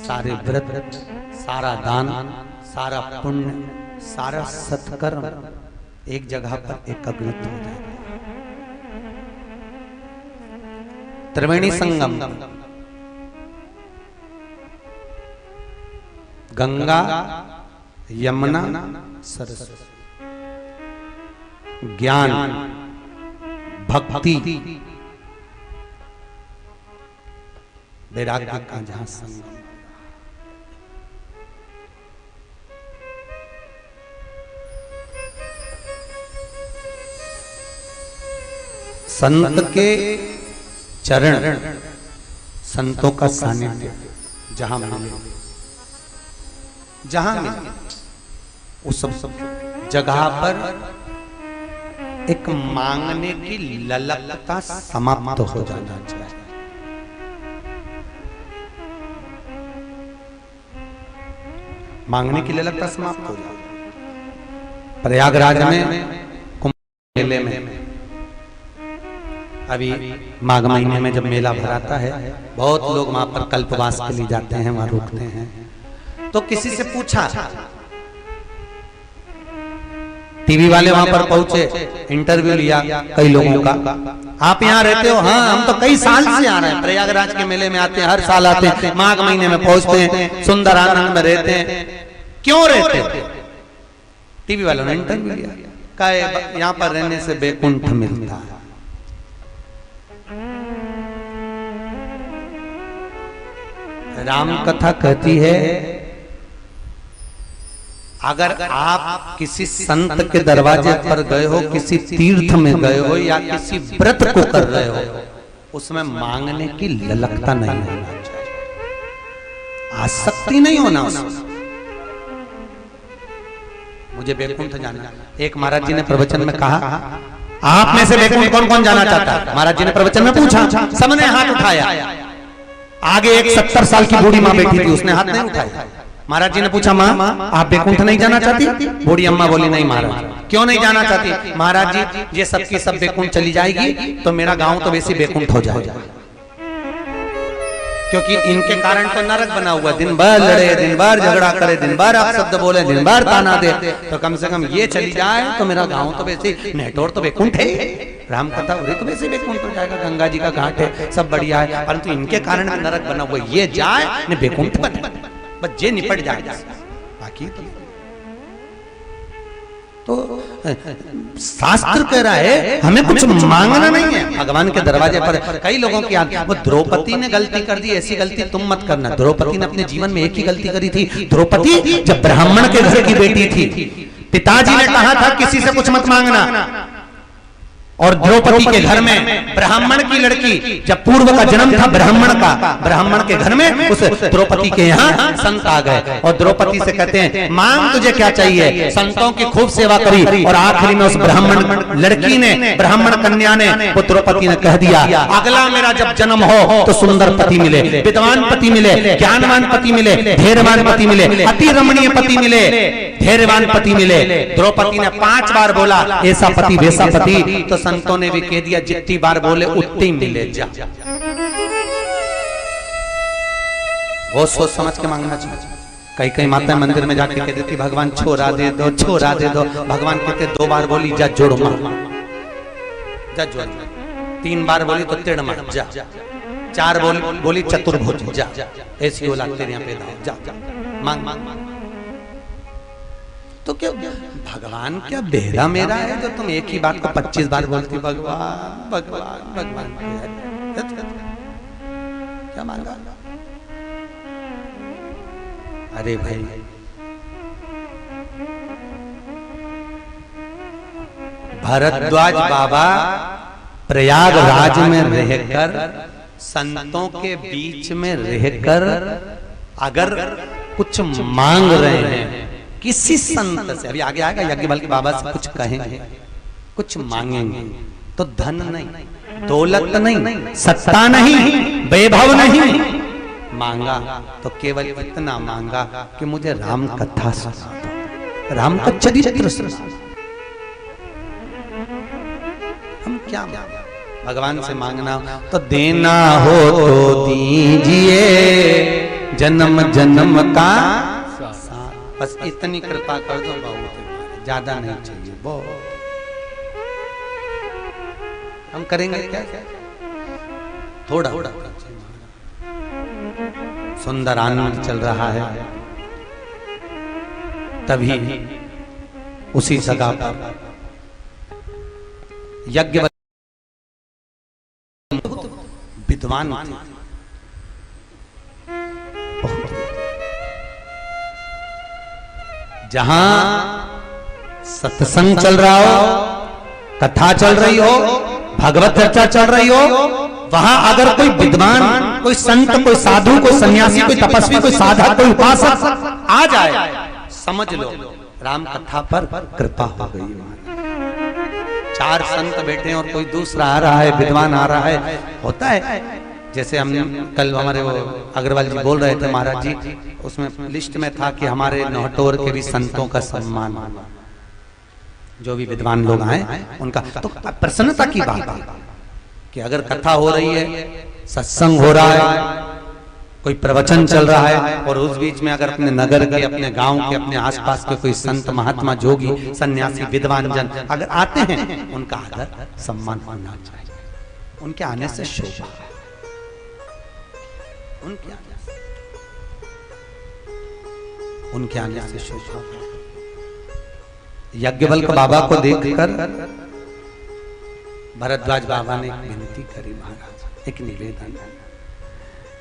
सारे व्रत, सारा दान, सारा पुण्य, सारा सत्कर्म एक जगह पर एकत्रित हो जाए। त्रिवेणी संगम, गंगा यमुना सरस्वती, ज्ञान भक्ति वैराग्य का जहां संगम। संत के चरण, संतों का सानिध्य जहां मिले, जहां मिले उस सब जगह पर एक मांगने की ललकता समाप्त हो जाना चाहिए। मांगने की ललकता समाप्त हो जाए। प्रयागराज में कुंभ मेले में अभी माघ महीने में जब मेला भराता है, बहुत लोग वहां पर कल्पवास के लिए जाते हैं, वहां रुकते हैं। तो किसी से पूछा, टीवी वाले वहां पर पहुंचे, इंटरव्यू लिया कई लोगों का, आप यहाँ रहते हो? हाँ, हम तो कई साल से आ रहे हैं, प्रयागराज के मेले में आते हैं, हर साल आते हैं, माघ महीने में पहुंचते हैं, सुंदर आनंद में रहते हैं। क्यों रहते हैं? टीवी वालों ने इंटरव्यू लिया, कहा यहाँ पर रहने से बैकुंठ मिलता है। राम कथा कहती है, अगर आप किसी संत के दरवाजे पर गए हो, किसी तीर्थ में गए हो या किसी व्रत को कर रहे हो, उसमें मांगने की ललकता नहीं होना चाहिए, आसक्ति नहीं होना उसमें। मुझे बैकुंठ जाना। एक महाराज जी ने प्रवचन में कहा, आप में से बैकुंठ कौन कौन जाना चाहता है? महाराज जी ने प्रवचन में पूछा, सबने हाथ उठाया। आगे एक 70 साल की बूढ़ी माँ बैठी थी, उसने हाथ नहीं उठाया। महाराज जी ने पूछा, माँ आप बैकुंठ नहीं जाना चाहती? बूढ़ी अम्मा बोली, नहीं महाराज। क्यों नहीं जाना चाहती? महाराज जी ये सबकी सब बैकुंठ चली जाएगी तो मेरा गांव तो वैसे बैकुंठ हो जाएगा, क्योंकि इनके कारण तो नरक बना हुआ, दिन भर लड़े, दिन भर झगड़ा करे, दिन भर आप शब्द बोले, दिन भर ताना दे, तो कम से कम ये चली जाए तो मेरा गांव तो वैसे नेटोर तो बैकुंठ है, राम कथा उड़ी तो वैसे बैकुंठ हो जाएगा, गंगा जी का घाट है, सब बढ़िया है, परंतु इनके कारण में नरक बना हुआ, ये जाए न बैकुंठ बने, बस ये निपट जाएगा। बाकी तो शास्त्र कह रहा है हमें कुछ मांगना नहीं है भगवान के दरवाजे पर। कई लोगों की याद, वो द्रौपदी ने गलती कर दी, ऐसी गलती तुम मत करना। द्रौपदी ने अपने जीवन में एक ही गलती करी थी। द्रौपदी जब ब्राह्मण के घर की बेटी थी, पिताजी ने कहा था किसी से कुछ मत मांगना, और द्रौपदी के घर में ब्राह्मण की लड़की, जब पूर्व का जन्म था ब्राह्मण का, ब्राह्मण के घर में उस द्रौपदी के यहाँ संत आ गए और द्रौपदी से कहते हैं, मांग तुझे क्या चाहिए? संतों की खूब सेवा करी और आखिरी में उस ब्राह्मण लड़की ने, ब्राह्मण कन्या ने, वो द्रौपदी ने कह दिया, अगला मेरा जब जन्म हो तो सुंदर पति मिले, विद्वान पति मिले, ज्ञानवान पति मिले, धैर्यवान पति मिले, अति रमणीय पति मिले, धैर्यवान पति मिले। द्रौपदी ने 5 बार बोला ऐसा पति वैसा पति, तो संतों ने भी कह दिया जितनी बार बोले उतनी मिले जा। वो सोच समझ के मांगना चाहिए। कई माताएं मंदिर में जाके कहती थी भगवान छोरा दे दो, छोरा दे दो। भगवान कहते 2 बार बोली जा जोड़ मां, जा जोड़, 3 बार बोली तो तिड़ मां जा, 4 बोली चतुर्भुज जा, ऐसी औलाद तेरे यहाँ पैदा हो जा, मांग मांग। तो क्या भगवान क्या बेहरा मेरा है जो तुम एक ही बात को 25 बार बोलती, भगवान भगवान भगवान? क्या मांगा? अरे भाई, भरद्वाज बाबा प्रयागराज में रहकर, संतों के बीच में रहकर अगर कुछ मांग रहे हैं किसी संत से, अभी आगे आएगा याज्ञवल्क्य बाबा से कुछ कहेंगे, कुछ मांगेंगे, तो धन नहीं, दौलत नहीं, सत्ता नहीं, वैभव नहीं, मांगा तो केवल इतना मांगा कि मुझे राम कथा सुना दो, राम का चरित्र सुना। हम क्या भगवान से मांगना तो देना हो तो दीजिए जन्म जन्म का, बस इतनी कृपा कर दो, बहुत, ज्यादा नहीं चाहिए, बहुत। हम करेंगे क्या? थोड़ा सुंदर आनंद चल रहा है, तभी उसी जगह पर यज्ञ विद्वान थे, जहां सत्संग चल रहा हो, कथा चल रही हो, भगवत चर्चा चल रही हो, वहां अगर कोई विद्वान, कोई संत, कोई साधु, कोई सन्यासी, कोई तपस्वी, कोई साधक, कोई उपासक आ जाए, समझ लो राम कथा पर कृपा हो गई। 4 संत बैठे और कोई दूसरा आ रहा है, विद्वान आ रहा है, होता है। जैसे हमने कल हमारे वो अग्रवाल जी बोल रहे थे महाराज जी, उसमें लिस्ट में था कि हमारे नौटोर के भी संतों का सम्मान, जो भी विद्वान लोग आए उनका, तो प्रसन्नता की बात है। कि अगर कथा हो रही है, सत्संग हो रहा है, कोई प्रवचन चल रहा है और उस बीच में अगर अपने नगर के, अपने गांव के, अपने आसपास के कोई संत महात्मा जोगी सन्यासी विद्वान जन अगर आते हैं, उनका आदर सम्मान होना चाहिए। उनके आने से शोभा है, उनके आने से शोभा है। यज्ञवल्क बाबा को देखकर भरद्वाज बाबा ने एक विनती करी महाराज, एक निवेदन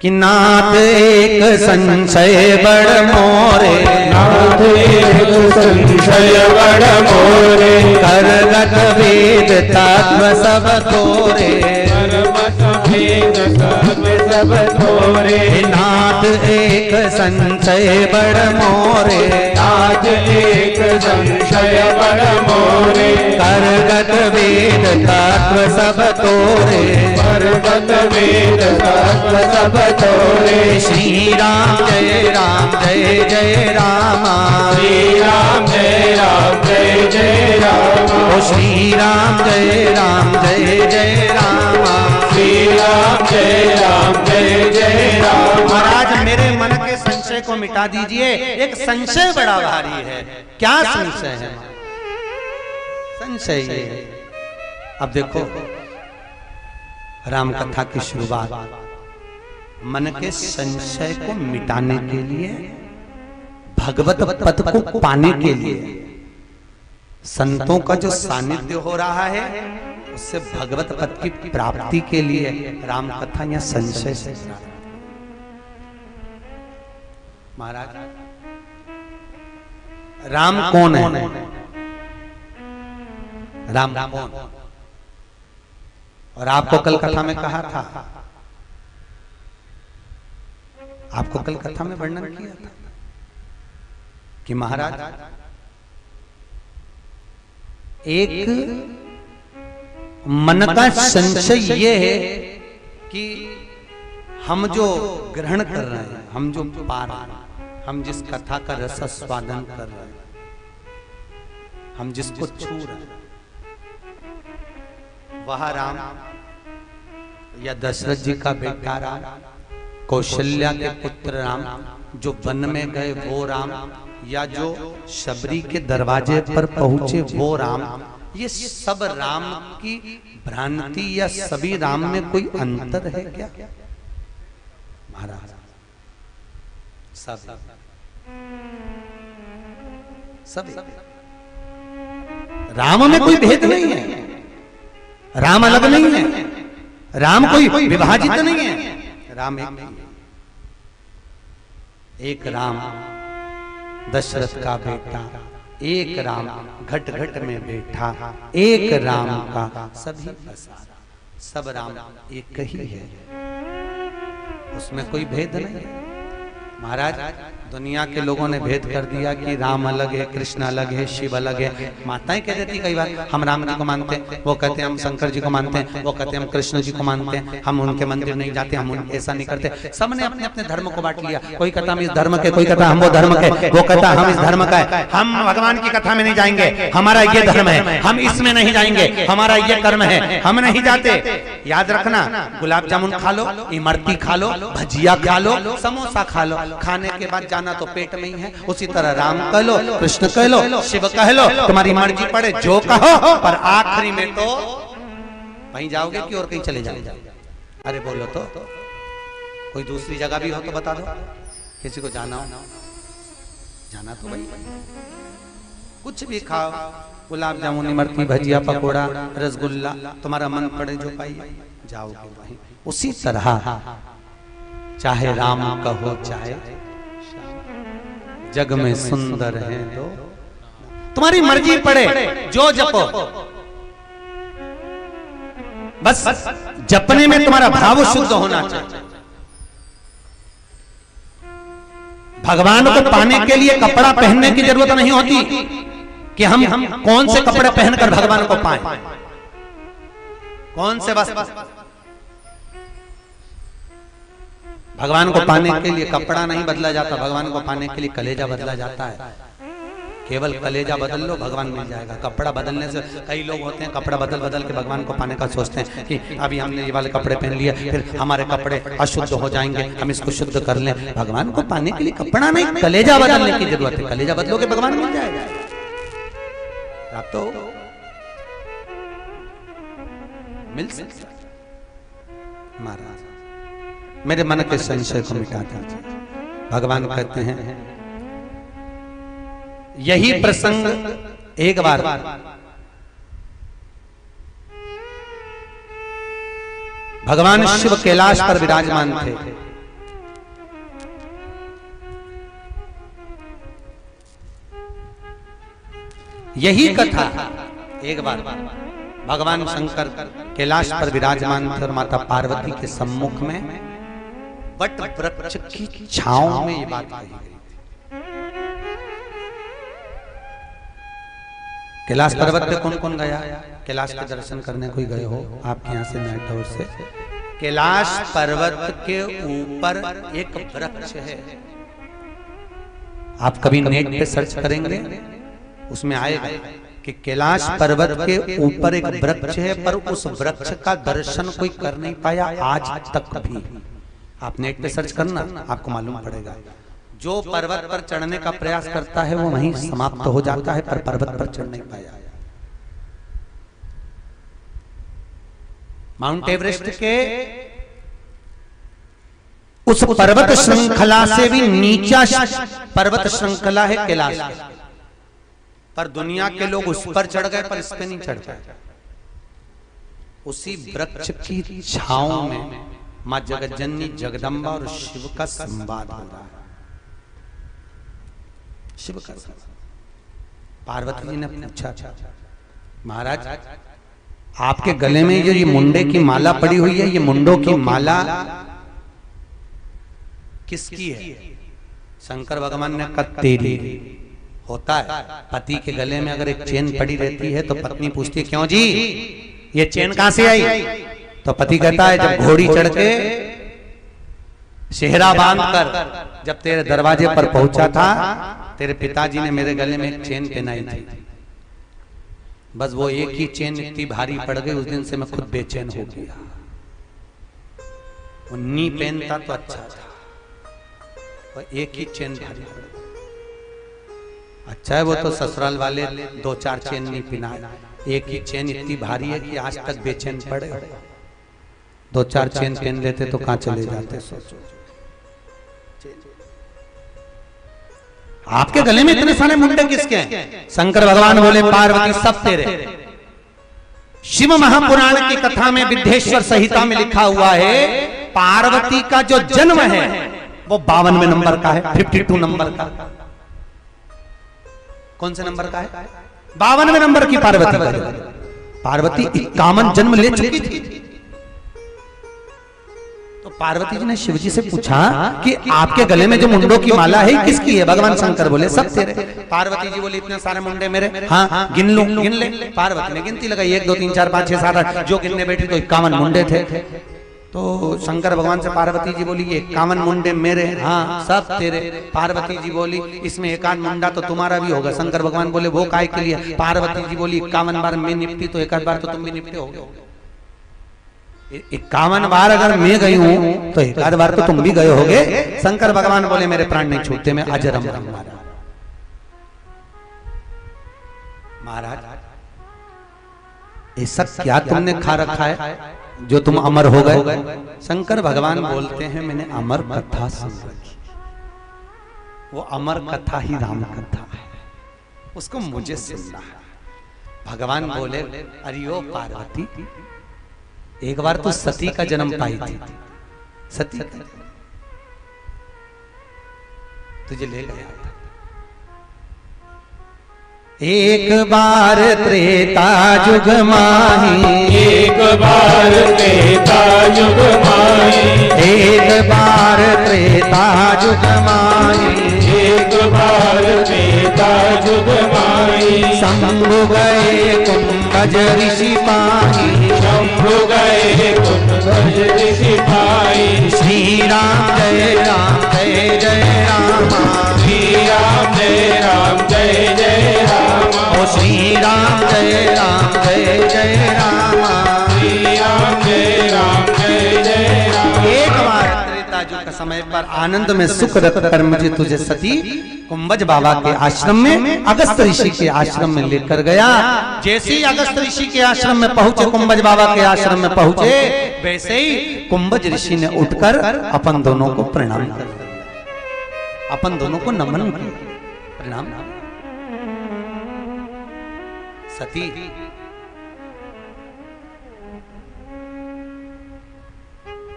कि नाथ एक संशय बड़ मोरे, नाथ एक संशय बड़ मोरे, करगत वेद तत्व सब तोरे, परमत भेद तत्व सब तोरे, नाथ एक संशय बड़ मोरे, नाथ एक संशय बड़ मोरे, करगत वेद तत्व सब तोरे, परमत भेद तत्व सब तोरे, श्री राम जय राम जय जय राम, श्री राम जय राम जय जय राम, ओ श्री राम जय राम जय जय राम, श्री राम जय राम जय जय राम। महाराज मेरे मन के संशय को मिटा दीजिए, एक संशय बड़ा भारी है। क्या संशय है? संशय ये है, अब देखो राम कथा की शुरुआत मन के संशय को मिटाने के लिए, भगवत पद को पाने के लिए, संतों का जो सानिध्य हो रहा है उससे भगवत पद की प्राप्ति के लिए राम कथा या संशय से महाराज राम कौन है? राम कौन? और आपको कल कथा में कहा था, आपको कल कथा में वर्णन किया था कि महाराज एक मन का संशय ये है कि हम जो ग्रहण कर रहे हैं, हम जो पा रहे हैं, हम जिस कथा का रस स्वादन कर रहे हैं, हम जिसको छू रहे हैं, वह राम या दशरथ जी का बेटा राम, कौशल्या के पुत्र राम, जो वन में गए वो राम, या जो शबरी के दरवाजे पर पहुंचे वो राम, ये सब राम की भ्रांति या सभी राम में कोई अंतर है क्या महाराज? सब राम में कोई भेद नहीं है, राम अलग नहीं है, राम कोई विभाजित नहीं है, राम एक राम दशरथ का बेटा, एक राम घट घट में बैठा, एक राम का सभी पसारा, सब राम एक ही है, उसमें कोई भेद नहीं। महाराज दुनिया के लोगों ने भेद कर दिया कि राम अलग है, कृष्ण अलग है, शिव अलग है। माताएं कह देती कई बार हम राम जी को मानते हैं, वो कहते हैं हम शंकर जी को मानते हैं, वो कहते हैं हम कृष्ण जी को मानते हैं, हम उनके मंदिर नहीं जाते, हम ऐसा नहीं करते। सबने अपने अपने धर्म को बांट लिया, कोई कहता हम इस धर्म के, कोई कहता हम वो धर्म के, वो कहता हम इस धर्म का है, हम भगवान की कथा में नहीं जाएंगे, हमारा ये धर्म है, हम इसमें नहीं जाएंगे, हमारा ये कर्म है, हम नहीं जाते। याद रखना, गुलाब जामुन खा लो, इमरती खा लो, भजिया खा लो, समोसा खा लो, खाने के बाद जाना तो पेट में ही है। उसी तरह राम कह लो, कृष्ण कह लो, शिव कह लो, तुम्हारी मर्जी पड़े जो कहो, पर आखिरी में तो वहीं जाओगे कि और कहीं चले जाओगे? अरे बोलो तो, कोई दूसरी जगह भी हो तो बता दो, किसी को जाना हो, जाना तो वही, कुछ भी खाओ, गुलाब जामुन, इमरती, भजिया, पकोड़ा, रसगुल्ला, तुम्हारा मन पड़े जो पाइए जाओगे वहीं। उसी तरह चाहे राम कहो चाहे जग में सुंदर है तो तुम्हारी मर्जी पड़े जो जपो, बस जपने में तुम्हारा भाव शुद्ध होना चाहिए। भगवान को पाने के लिए कपड़ा पहनने की जरूरत नहीं होती कि हम कौन से कपड़े पहनकर भगवान को पाएं, कौन से बस भगवान को पाने के लिए कपड़ा नहीं बदला जाता, भगवान को पाने के लिए कलेजा बदला जाता है केवल कलेजा बदल लो, भगवान मिल जाएगा। कपड़ा बदलने से कई लोग होते हैं कपड़ा बदल बदल के भगवान को पाने का सोचते हैं कि अभी हमने ये वाले कपड़े पहन लिए, फिर हमारे कपड़े अशुद्ध हो जाएंगे, हम इसको शुद्ध कर लें। भगवान को पाने के लिए कपड़ा नहीं, कलेजा बदलने की जरूरत है। कलेजा बदलोगे भगवान मिल जाएगा। आप तो मिल सकता। महाराज मेरे मन के संशय को मिटा दीजिए। भगवान कहते हैं यही प्रसंग एक बार भगवान शिव कैलाश पर विराजमान थे। यही कथा एक बार भगवान शंकर कैलाश पर विराजमान थे और माता पार्वती के सम्मुख में वट वृक्ष की छांव में ये बात कही गई। कैलाश पर्वत पे कौन कौन गया? कैलाश के दर्शन करने कोई गए हो आपके यहाँ से नेट और से? कैलाश पर्वत के ऊपर एक वृक्ष है। आप कभी नेट पे सर्च करेंगे उसमें आएगा कि कैलाश पर्वत के ऊपर एक वृक्ष है, पर उस वृक्ष का दर्शन कोई कर नहीं पाया आज तक भी। आप नेट पे सर्च करना आपको मालूम पड़ेगा। जो पर्वत पर चढ़ने का प्रयास करता है वो वहीं समाप्त हो जाता है, पर पर्वत पर चढ़ नहीं पाया। माउंट एवरेस्ट के उस पर्वत श्रृंखला से भी नीचा पर्वत श्रृंखला है कैलाश, पर दुनिया के लोग उस पर चढ़ गए, पर इस पे नहीं चढ़ पाए। उसी वृक्ष की छांव में मां जगज्जननी जगदम्बा और शिव का संवाद हो रहा है। शिव का पार्वती जी ने पूछा, महाराज आपके गले में जो ये मुंडे की माला पड़ी हुई है, ये मुंडों की माला किसकी है? शंकर भगवान ने कहा तेरी। होता है पति के गले में अगर एक चेन पड़ी रहती है तो पत्नी पूछती है क्यों जी ये चेन कहां से आई? तो पति कहता है जब घोड़ी चढ़ के सेहरा बांधकर जब तेरे दरवाजे पर पहुंचा था, तेरे पिताजी ने मेरे गले में एक चेन पहनाई थी। बस वो एक ही चेन इतनी भारी पड़ गई, उस दिन से मैं खुद बेचैन हो गया। वो नी पहनता तो अच्छा था, वो एक ही चेन भारी पड़ गई। अच्छा है वो तो ससुराल वाले 2-4 चेन नहीं पहनाए, एक ही चेन इतनी भारी है कि आज तक बेचैन पड़े। 2-4 चेन पहन लेते तो कहां चले जाते। सोचो आपके गले में इतने सारे मुंडे किसके हैं? शंकर भगवान बोले पार्वती सब तेरे। शिव महापुराण की कथा में विद्धेश्वर संहिता में लिखा हुआ है पार्वती का जो जन्म है वो 52वें नंबर का है, 52 नंबर का। कौन से नंबर का है? 52वें नंबर की पार्वती का। पार्वती 51 जन्म ले चुकी थी। तो पार्वती जी ने शिव जी से पूछा कि आपके गले में जो मुंडों की माला है किसकी है? भगवान शंकर बोले सब तेरे। पार्वती जी बोली इतने सारे मुंडे मेरे? हाँ गिन लूं, गिन ले। पार्वती ने गिनती लगाई 1 2 3 4 5 6 7 8, जो गिनने बैठी तो 51 मुंडे थे। तो शंकर भगवान से पार्वती जी बोली ये 51 मुंडे मेरे? हाँ सब तेरे। पार्वती जी बोली इसमें 1 मुंडा तो तुम्हारा भी होगा। शंकर भगवान बोले वो काय के लिए? पार्वती जी बोली 51 बार मैं निपटी तो 1 बार तो तुम भी निपटे होगे। 51 बार अगर मैं गई हूं तो 1 बार तो तुम भी गए होगे। शंकर भगवान बोले मेरे प्राण नहीं छूटते, मैं अजरम रहूंगा। महाराज ऐसा क्या तुमने खा रखा है जो तुम अमर हो गए? शंकर भगवान बोलते हैं मैंने अमर कथा सुन रखी। वो अमर कथा ही राम कथा है, उसको मुझे सुनना है। भगवान बोले अरे ओ पार्वती एक बार तो सती का जन्म पाई थी। सती तुझे ले गया था। एक बार त्रेता जुग माही, एक बार त्रेता युग माही, एक बार त्रेता जुग माही, एक बार त्रेता युग माही। शंभु गए कुंभज ऋषि पाही, शंभु गए कुंभज ऋषि भाई। श्री राम जय जय रामा। श्री राम जय जय रामा। ओ श्री राम जय जय रामा। श्री राम जय जय रामा। एक बार त्रेता युग के समय पर आनंद में सुख रख कर मुझे तुझे सती कुंभज बाबा के आश्रम में अगस्त ऋषि के आश्रम में लेकर गया। जैसे ही अगस्त ऋषि के आश्रम में पहुंचे, कुंभज बाबा के आश्रम में पहुंचे, वैसे ही कुंभज ऋषि ने उठकर अपन दोनों को प्रणाम कर दिया, अपन दोनों को नमन किया, प्रणाम। सती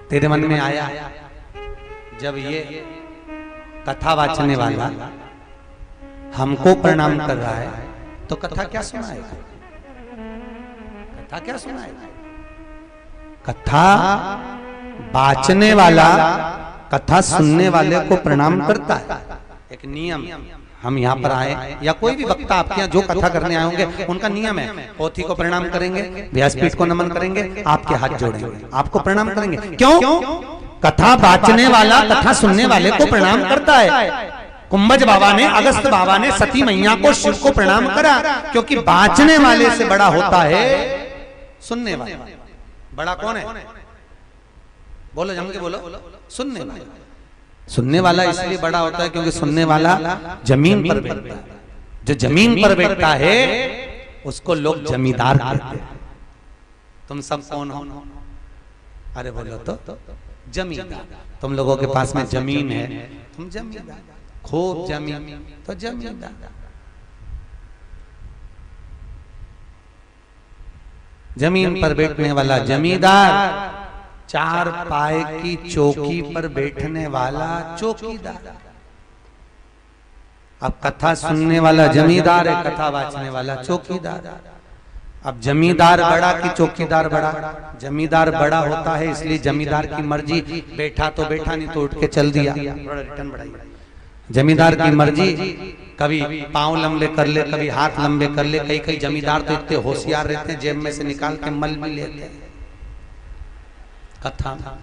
तेरे मन में आया जब ये कथा वाचने वाला हमको प्रणाम कर रहा है तो कथा क्या सुनाएगा? कथा क्या सुनाएगा? कथा वाचने वाला कथा सुनने वाले को प्रणाम करता है। एक नियम, हम यहाँ पर आए या कोई भी वक्ता आपके यहाँ जो कथा करने आए होंगे उनका नियम है, पोथी को प्रणाम करेंगे, व्यासपीठ को नमन करेंगे, आपके हाथ जोड़ेंगे, आपको प्रणाम करेंगे। क्यों? कथा वाचने वाला कथा सुनने वाले को प्रणाम करता है। कुंभज बाबा ने, अगस्त बाबा ने सती मैया को, शिव को प्रणाम करा, क्योंकि वाचने वाले से बड़ा होता है सुनने वाला। बड़ा कौन है? बोलो, जम के बोलो। सुनने वाला। सुनने वाला इसलिए बड़ा होता है क्योंकि सुनने वाला जमीन पर बैठता है। जो जमीन पर बैठता है उसको लोग जमींदार कहते हैं। तुम सब कौन हो? अरे बोलो तो जमींदार। तुम लोगों के पास में जमीन है, तुम जमींदार। खूब जमीन तो जमींदार। जमीन पर बैठने वाला जमींदार, चार पाए की चौकी पर बैठने वाला चौकीदार। अब कथा सुनने वाला जमींदार है, कथा वाचने वाला चौकीदार। अब जमींदार बड़ा कि चौकीदार बड़ा? जमींदार बड़ा होता है इसलिए जमींदार की मर्जी, बैठा तो बैठा, नहीं तो उठ के चल दिया। जमींदार की मर्जी, कभी पांव लंबे कर ले, कभी हाथ लंबे कर ले। कई कई जमींदार तो इतने होशियार रहते हैं, जेब में से निकाल के मल भी लेते हैं कथा।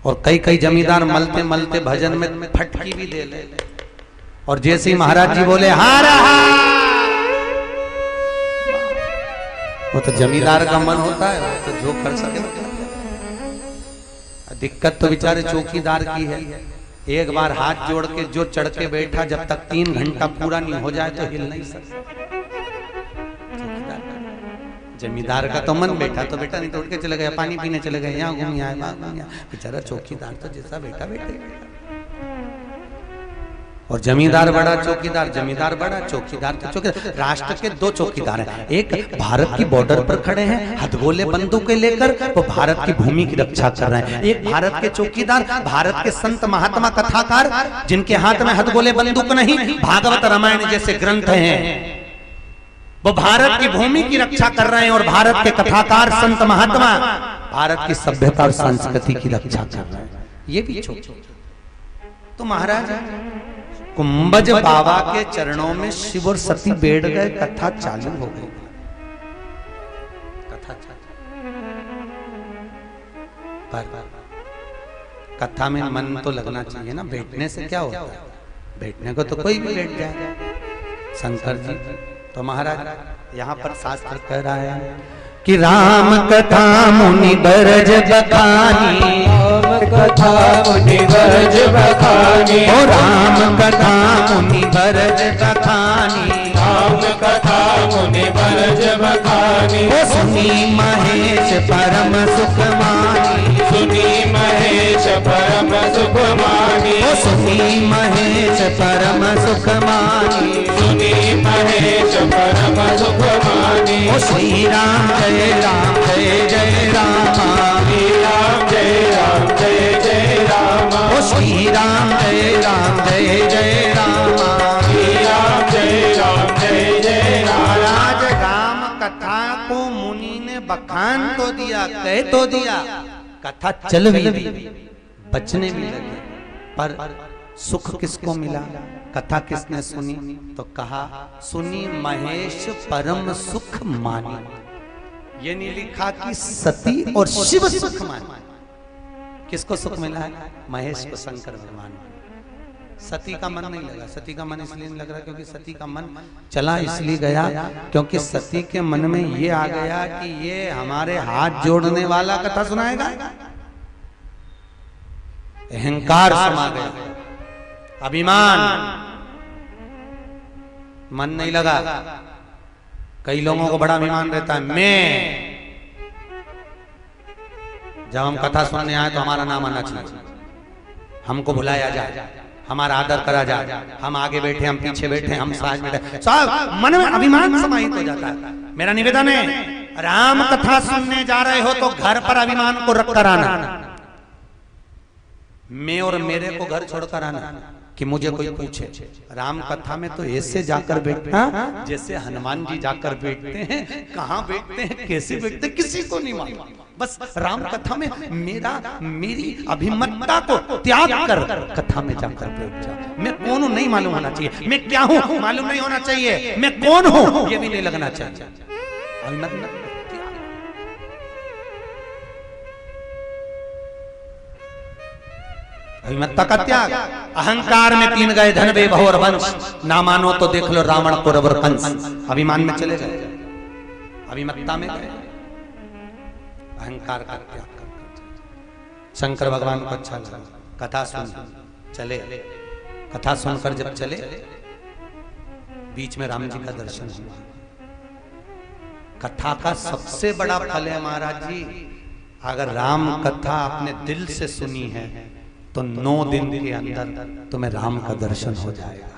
और कई कई जमींदार मलते मलते भजन में फटकी भी दे ले। और जैसे ही महाराज जी बोले हाँ रहा, वो तो जमींदार का मन होता है, वो तो जो कर सके। दिक्कत तो बेचारे चौकीदार की है। एक बार हाथ जोड़ के जो चढ़ के बैठा, जब तक 3 घंटा पूरा नहीं हो जाए तो हिल नहीं सकता। जमींदार का तो मन बैठा तो बेटा, नहीं तो उठ के चले गए, पानी पीने चले गए, यहाँ घूम आए, वहां घूम आए। बेचारा चौकीदार तो जैसा बैठा बैठे। और जमींदार बड़ा, चौकीदार, जमींदार बड़ा, चौकीदार तो चौकीदार। राष्ट्र के 2 चौकीदार हैं। एक भारत की बॉर्डर पर खड़े हैं हथगोले बंदूकें लेकर, वो भारत की भूमि की रक्षा कर रहे हैं। एक भारत के चौकीदार, भारत के संत महात्मा कथाकार, जिनके हाथ में हथगोले बंदूक नहीं, भागवत रामायण जैसे ग्रंथ हैं, वो भारत की भूमि की रक्षा कर रहे हैं। और भारत के कथाकार, संत महात्मा भारत की सभ्यता और संस्कृति की रक्षा कर रहे हैं। ये भी तो महाराज कुंभज बाबा के चरणों में शिव और सती बैठ गए, कथा चालू हो गई। कथा पर कथा में मन तो लगना चाहिए ना, बैठने से क्या होता है? बैठने को तो कोई भी बैठ जाए। शंकर जी तो महाराज यहाँ पर शास्त्र कह रहा है कि राम कथा मुनि बरज बखानी, कथा मुनि बरज बखानी, ओ राम कथा मुनि बरज बखानी, राम कथा मुनि बरज बखानी। ओ सुनी महेश परम सुख मानी, सुनी महेश परम सुख मानी, ओ सुनी महेश परम सुख मानी, सुनी महेश परम सुख मानी। ओ श्री राम जय रामा, श्री राम जय रामा, ओ श्री राम जय रामा, श्री राम जय राम। महाराज राम कथा को मुनि ने बखान तो दिया, कह तो दिया, कथा चल भी रही, बचने भी लगे, पर सुख किसको मिला? कथा किसने सुनी? तो कहा सुनी महेश परम सुख मानी। ये नहीं लिखा कि सती और शिव सुख माने। किसको सुख मिला है? महेश को शंकर भगवान। सती का मन नहीं लगा। सती का मन इसलिए नहीं लग रहा क्योंकि सती का मन चला इसलिए गया क्योंकि सती के मन में ये आ गया कि ये हमारे हाथ जोड़ने वाला कथा सुनाएगा। अहंकार समा गया, अभिमान, मन नहीं लगा। कई लोगों को बड़ा अभिमान रहता है, मैं जब हम कथा सुनने आए तो हमारा नाम आना चाहिए, हमको बुलाया जाए, हमारा आदर करा जाए, हम आगे बैठे, हम पीछे बैठे, हम साथ बैठे। साहब मन में अभिमान समाहित हो जाता है। मेरा निवेदन है, राम कथा सुनने जा रहे हो तो घर पर अभिमान को रख कर आना। मैं और मेरे को घर छोड़कर आना कि मुझे कोई पूछे। राम कथा में तो ऐसे जाकर बैठना जैसे हनुमान जी जाकर बैठते हैं। कहाँ बैठते हैं, कैसे बैठते हैं, किसी को नहीं मालूम। बस राम कथा में मेरी अभिमतता को त्याग कर कथा में जाकर बैठ जा। मैं कौन हूं नहीं मालूम होना चाहिए, मैं क्या हूं मालूम नहीं होना चाहिए, मैं कौन हूं ये भी नहीं लगना चाहिए। अभिमत अभिमत्ता का त्याग। अहंकार में 3 गए धन वे बहु और वंश, ना मानो तो देख लो रावण कौरव और कंस। अभिमान में चले गए, अभिमत्ता में गए, अहंकार का त्याग कर। शंकर भगवान को अच्छा लगा, कथा सुन चले। कथा सुनकर जब चले, बीच में राम जी का दर्शन हुआ। कथा का सबसे बड़ा फल है महाराज जी, अगर राम कथा अपने दिल से सुनी है तो 9 दिन के अंदर तुम्हें राम का दर्शन हो जाएगा।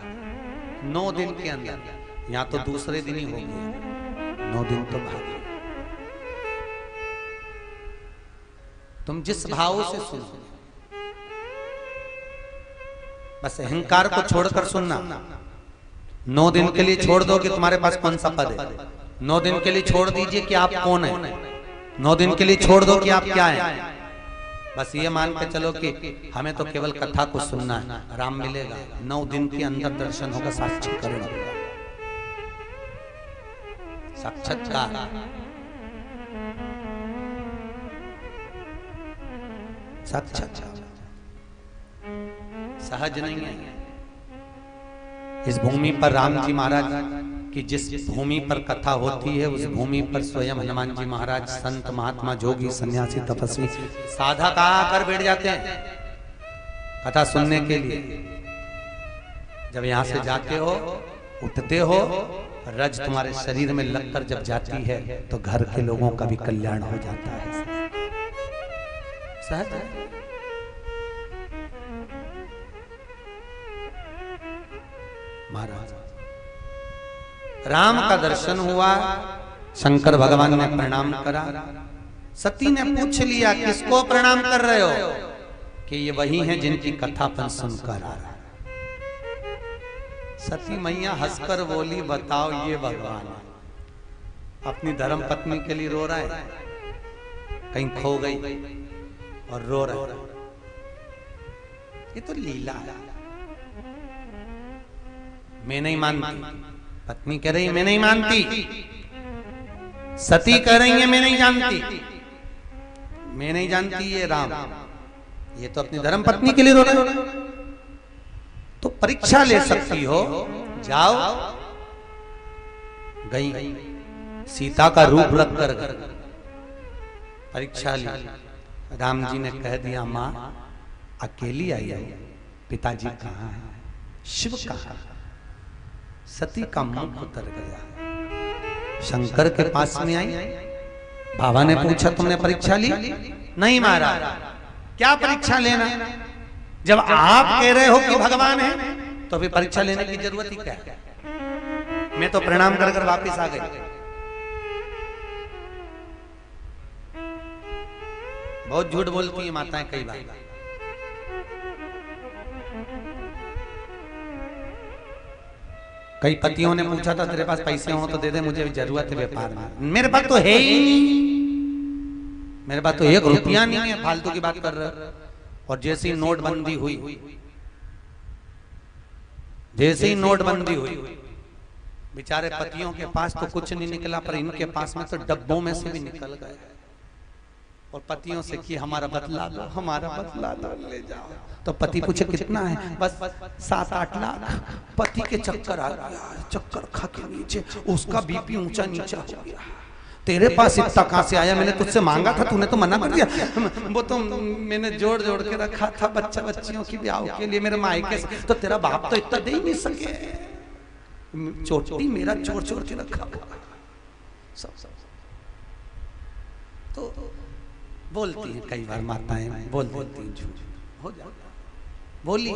9 दिन के अंदर, यहाँ तो दूसरे दिन ही हो गया, 9 दिन तो भाग। तुम जिस भाव से सुनो, बस अहंकार को छोड़कर सुनना। 9 दिन के लिए छोड़ दो कि तुम्हारे पास कौन सा पद है। 9 दिन के लिए छोड़ दीजिए कि आप कौन है। 9 दिन के लिए छोड़ दो कि आप क्या हैं। बस ये मान के चलो कि हमें तो केवल कथा को सुनना है, राम मिलेगा। 9 दिन के अंदर दर्शन होगा, साक्षात्कार होगा। साक्षात्कार साक्षात्कार सहज नहीं है। इस भूमि पर राम जी महाराज कि जिस भूमि पर कथा होती है उस भूमि पर स्वयं हनुमान जी महाराज, संत महात्मा, जोगी, सन्यासी, तपस्वी, साधक आकर बैठ जाते हैं कथा सुनने के लिए। जब यहाँ से जाते हो, उठते हो, रज तुम्हारे शरीर में लगकर जब जाती है तो घर के लोगों का भी कल्याण हो जाता है। सहज है। महाराज राम का दर्शन हुआ, शंकर भगवान ने प्रणाम करा। सती ने पूछ लिया किसको प्रणाम कर रहे हो, कि ये वही हैं जिनकी कथापन सुनकर आ रहा है। सती मैया हंसकर बोली, बताओ ये भगवान अपनी धर्म पत्नी के लिए रो रहा है, कहीं खो गई और रो रहा है। ये तो लीला है। मैं नहीं मानती, पत्नी कह रही है मैं नहीं मानती, सती कह रही है मैं नहीं जानती, मैं नहीं जानती ये राम, ये तो अपनी धर्म पत्नी के लिए रो रहे हो। तो परीक्षा ले सकती हो, जाओ। गई, सीता का रूप रख कर परीक्षा ली। राम जी ने कह दिया माँ अकेली आई है, पिताजी कहाँ है, शिव कहाँ है। सती का मुख उतर गया। शंकर के पास में आई, बाबा ने पूछा तुमने परीक्षा ली? नहीं महाराज, क्या परीक्षा लेना, जब आप कह रहे हो कि भगवान है तो फिर परीक्षा लेने की जरूरत ही क्या है। मैं तो प्रणाम कर कर वापिस आ गई। बहुत झूठ बोलती है माताएं कई बार। कई पतियों ने पूछा था तेरे पास पैसे हो तो दे दे, मुझे जरूरत है व्यापार में। मेरे पास तो है ही नहीं, मेरे पास तो 1 रुपया नहीं है, फालतू की बात कर रहे हो। और जैसे ही नोटबंदी हुई, जैसे ही नोटबंदी हुई, बेचारे पतियों के पास तो कुछ नहीं निकला, पर इनके पास में तो डब्बों में से भी निकल गए। और पतियों से कि हमारा बदला दो, हमारा बदला दो, ले जाओ। तो पति पूछे कितना है, बस 7-8 लाख। पति के चक्कर आ गया, चक्कर खा के नीचे उसका बीपी ऊंचा नीचा हो गया। तेरे पास इतना कहां से आया, मैंने तुझसे मांगा था, तूने तो मना कर दिया। वो तो मैंने जोड़ जोड़ के रखा था बच्चियों की ब्याह के लिए मेरे मायके से, तो तेरा बाप तो इतना दे ही नहीं सके। चोटी मेरा चोर चोर के रखा सब। तो बोलती हैं कई बार माताएं, बोलती हैं झूठ हो जाता, बोली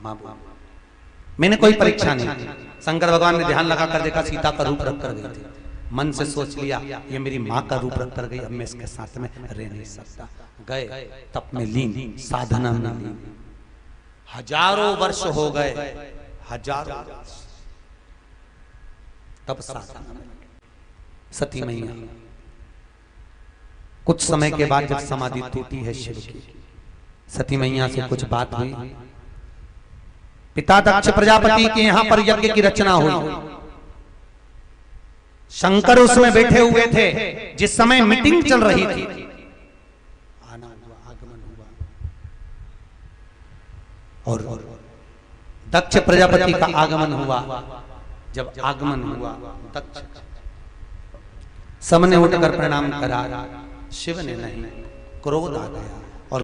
माँ बोल। मैंने कोई परीक्षा नहीं, शंकर भगवान ने ध्यान लगा कर देखा, सीता का रूप रख कर गई थी। मन से सोच लिया ये मेरी माँ का रूप रख कर गई, अब मैं इसके साथ में रह नहीं सकता। गए तप में लीन, साधना में लीन। हजारों वर्ष हो गए, हजारों तब साधना में सती मैया। कुछ समय के बाद जब समाधि टूटी है शिव की, सती मैया से कुछ बात हुई। पिता दक्ष प्रजापति के यहां पर यज्ञ की रचना हुई। शंकर उसमें बैठे हुए थे जिस समय मीटिंग चल रही थी। आना हुआ, आगमन हुआ, और दक्ष प्रजापति का आगमन हुआ। जब आगमन हुआ, दक्ष सबने उठकर प्रणाम करा, शिव ने नहीं, क्रोध आ गया।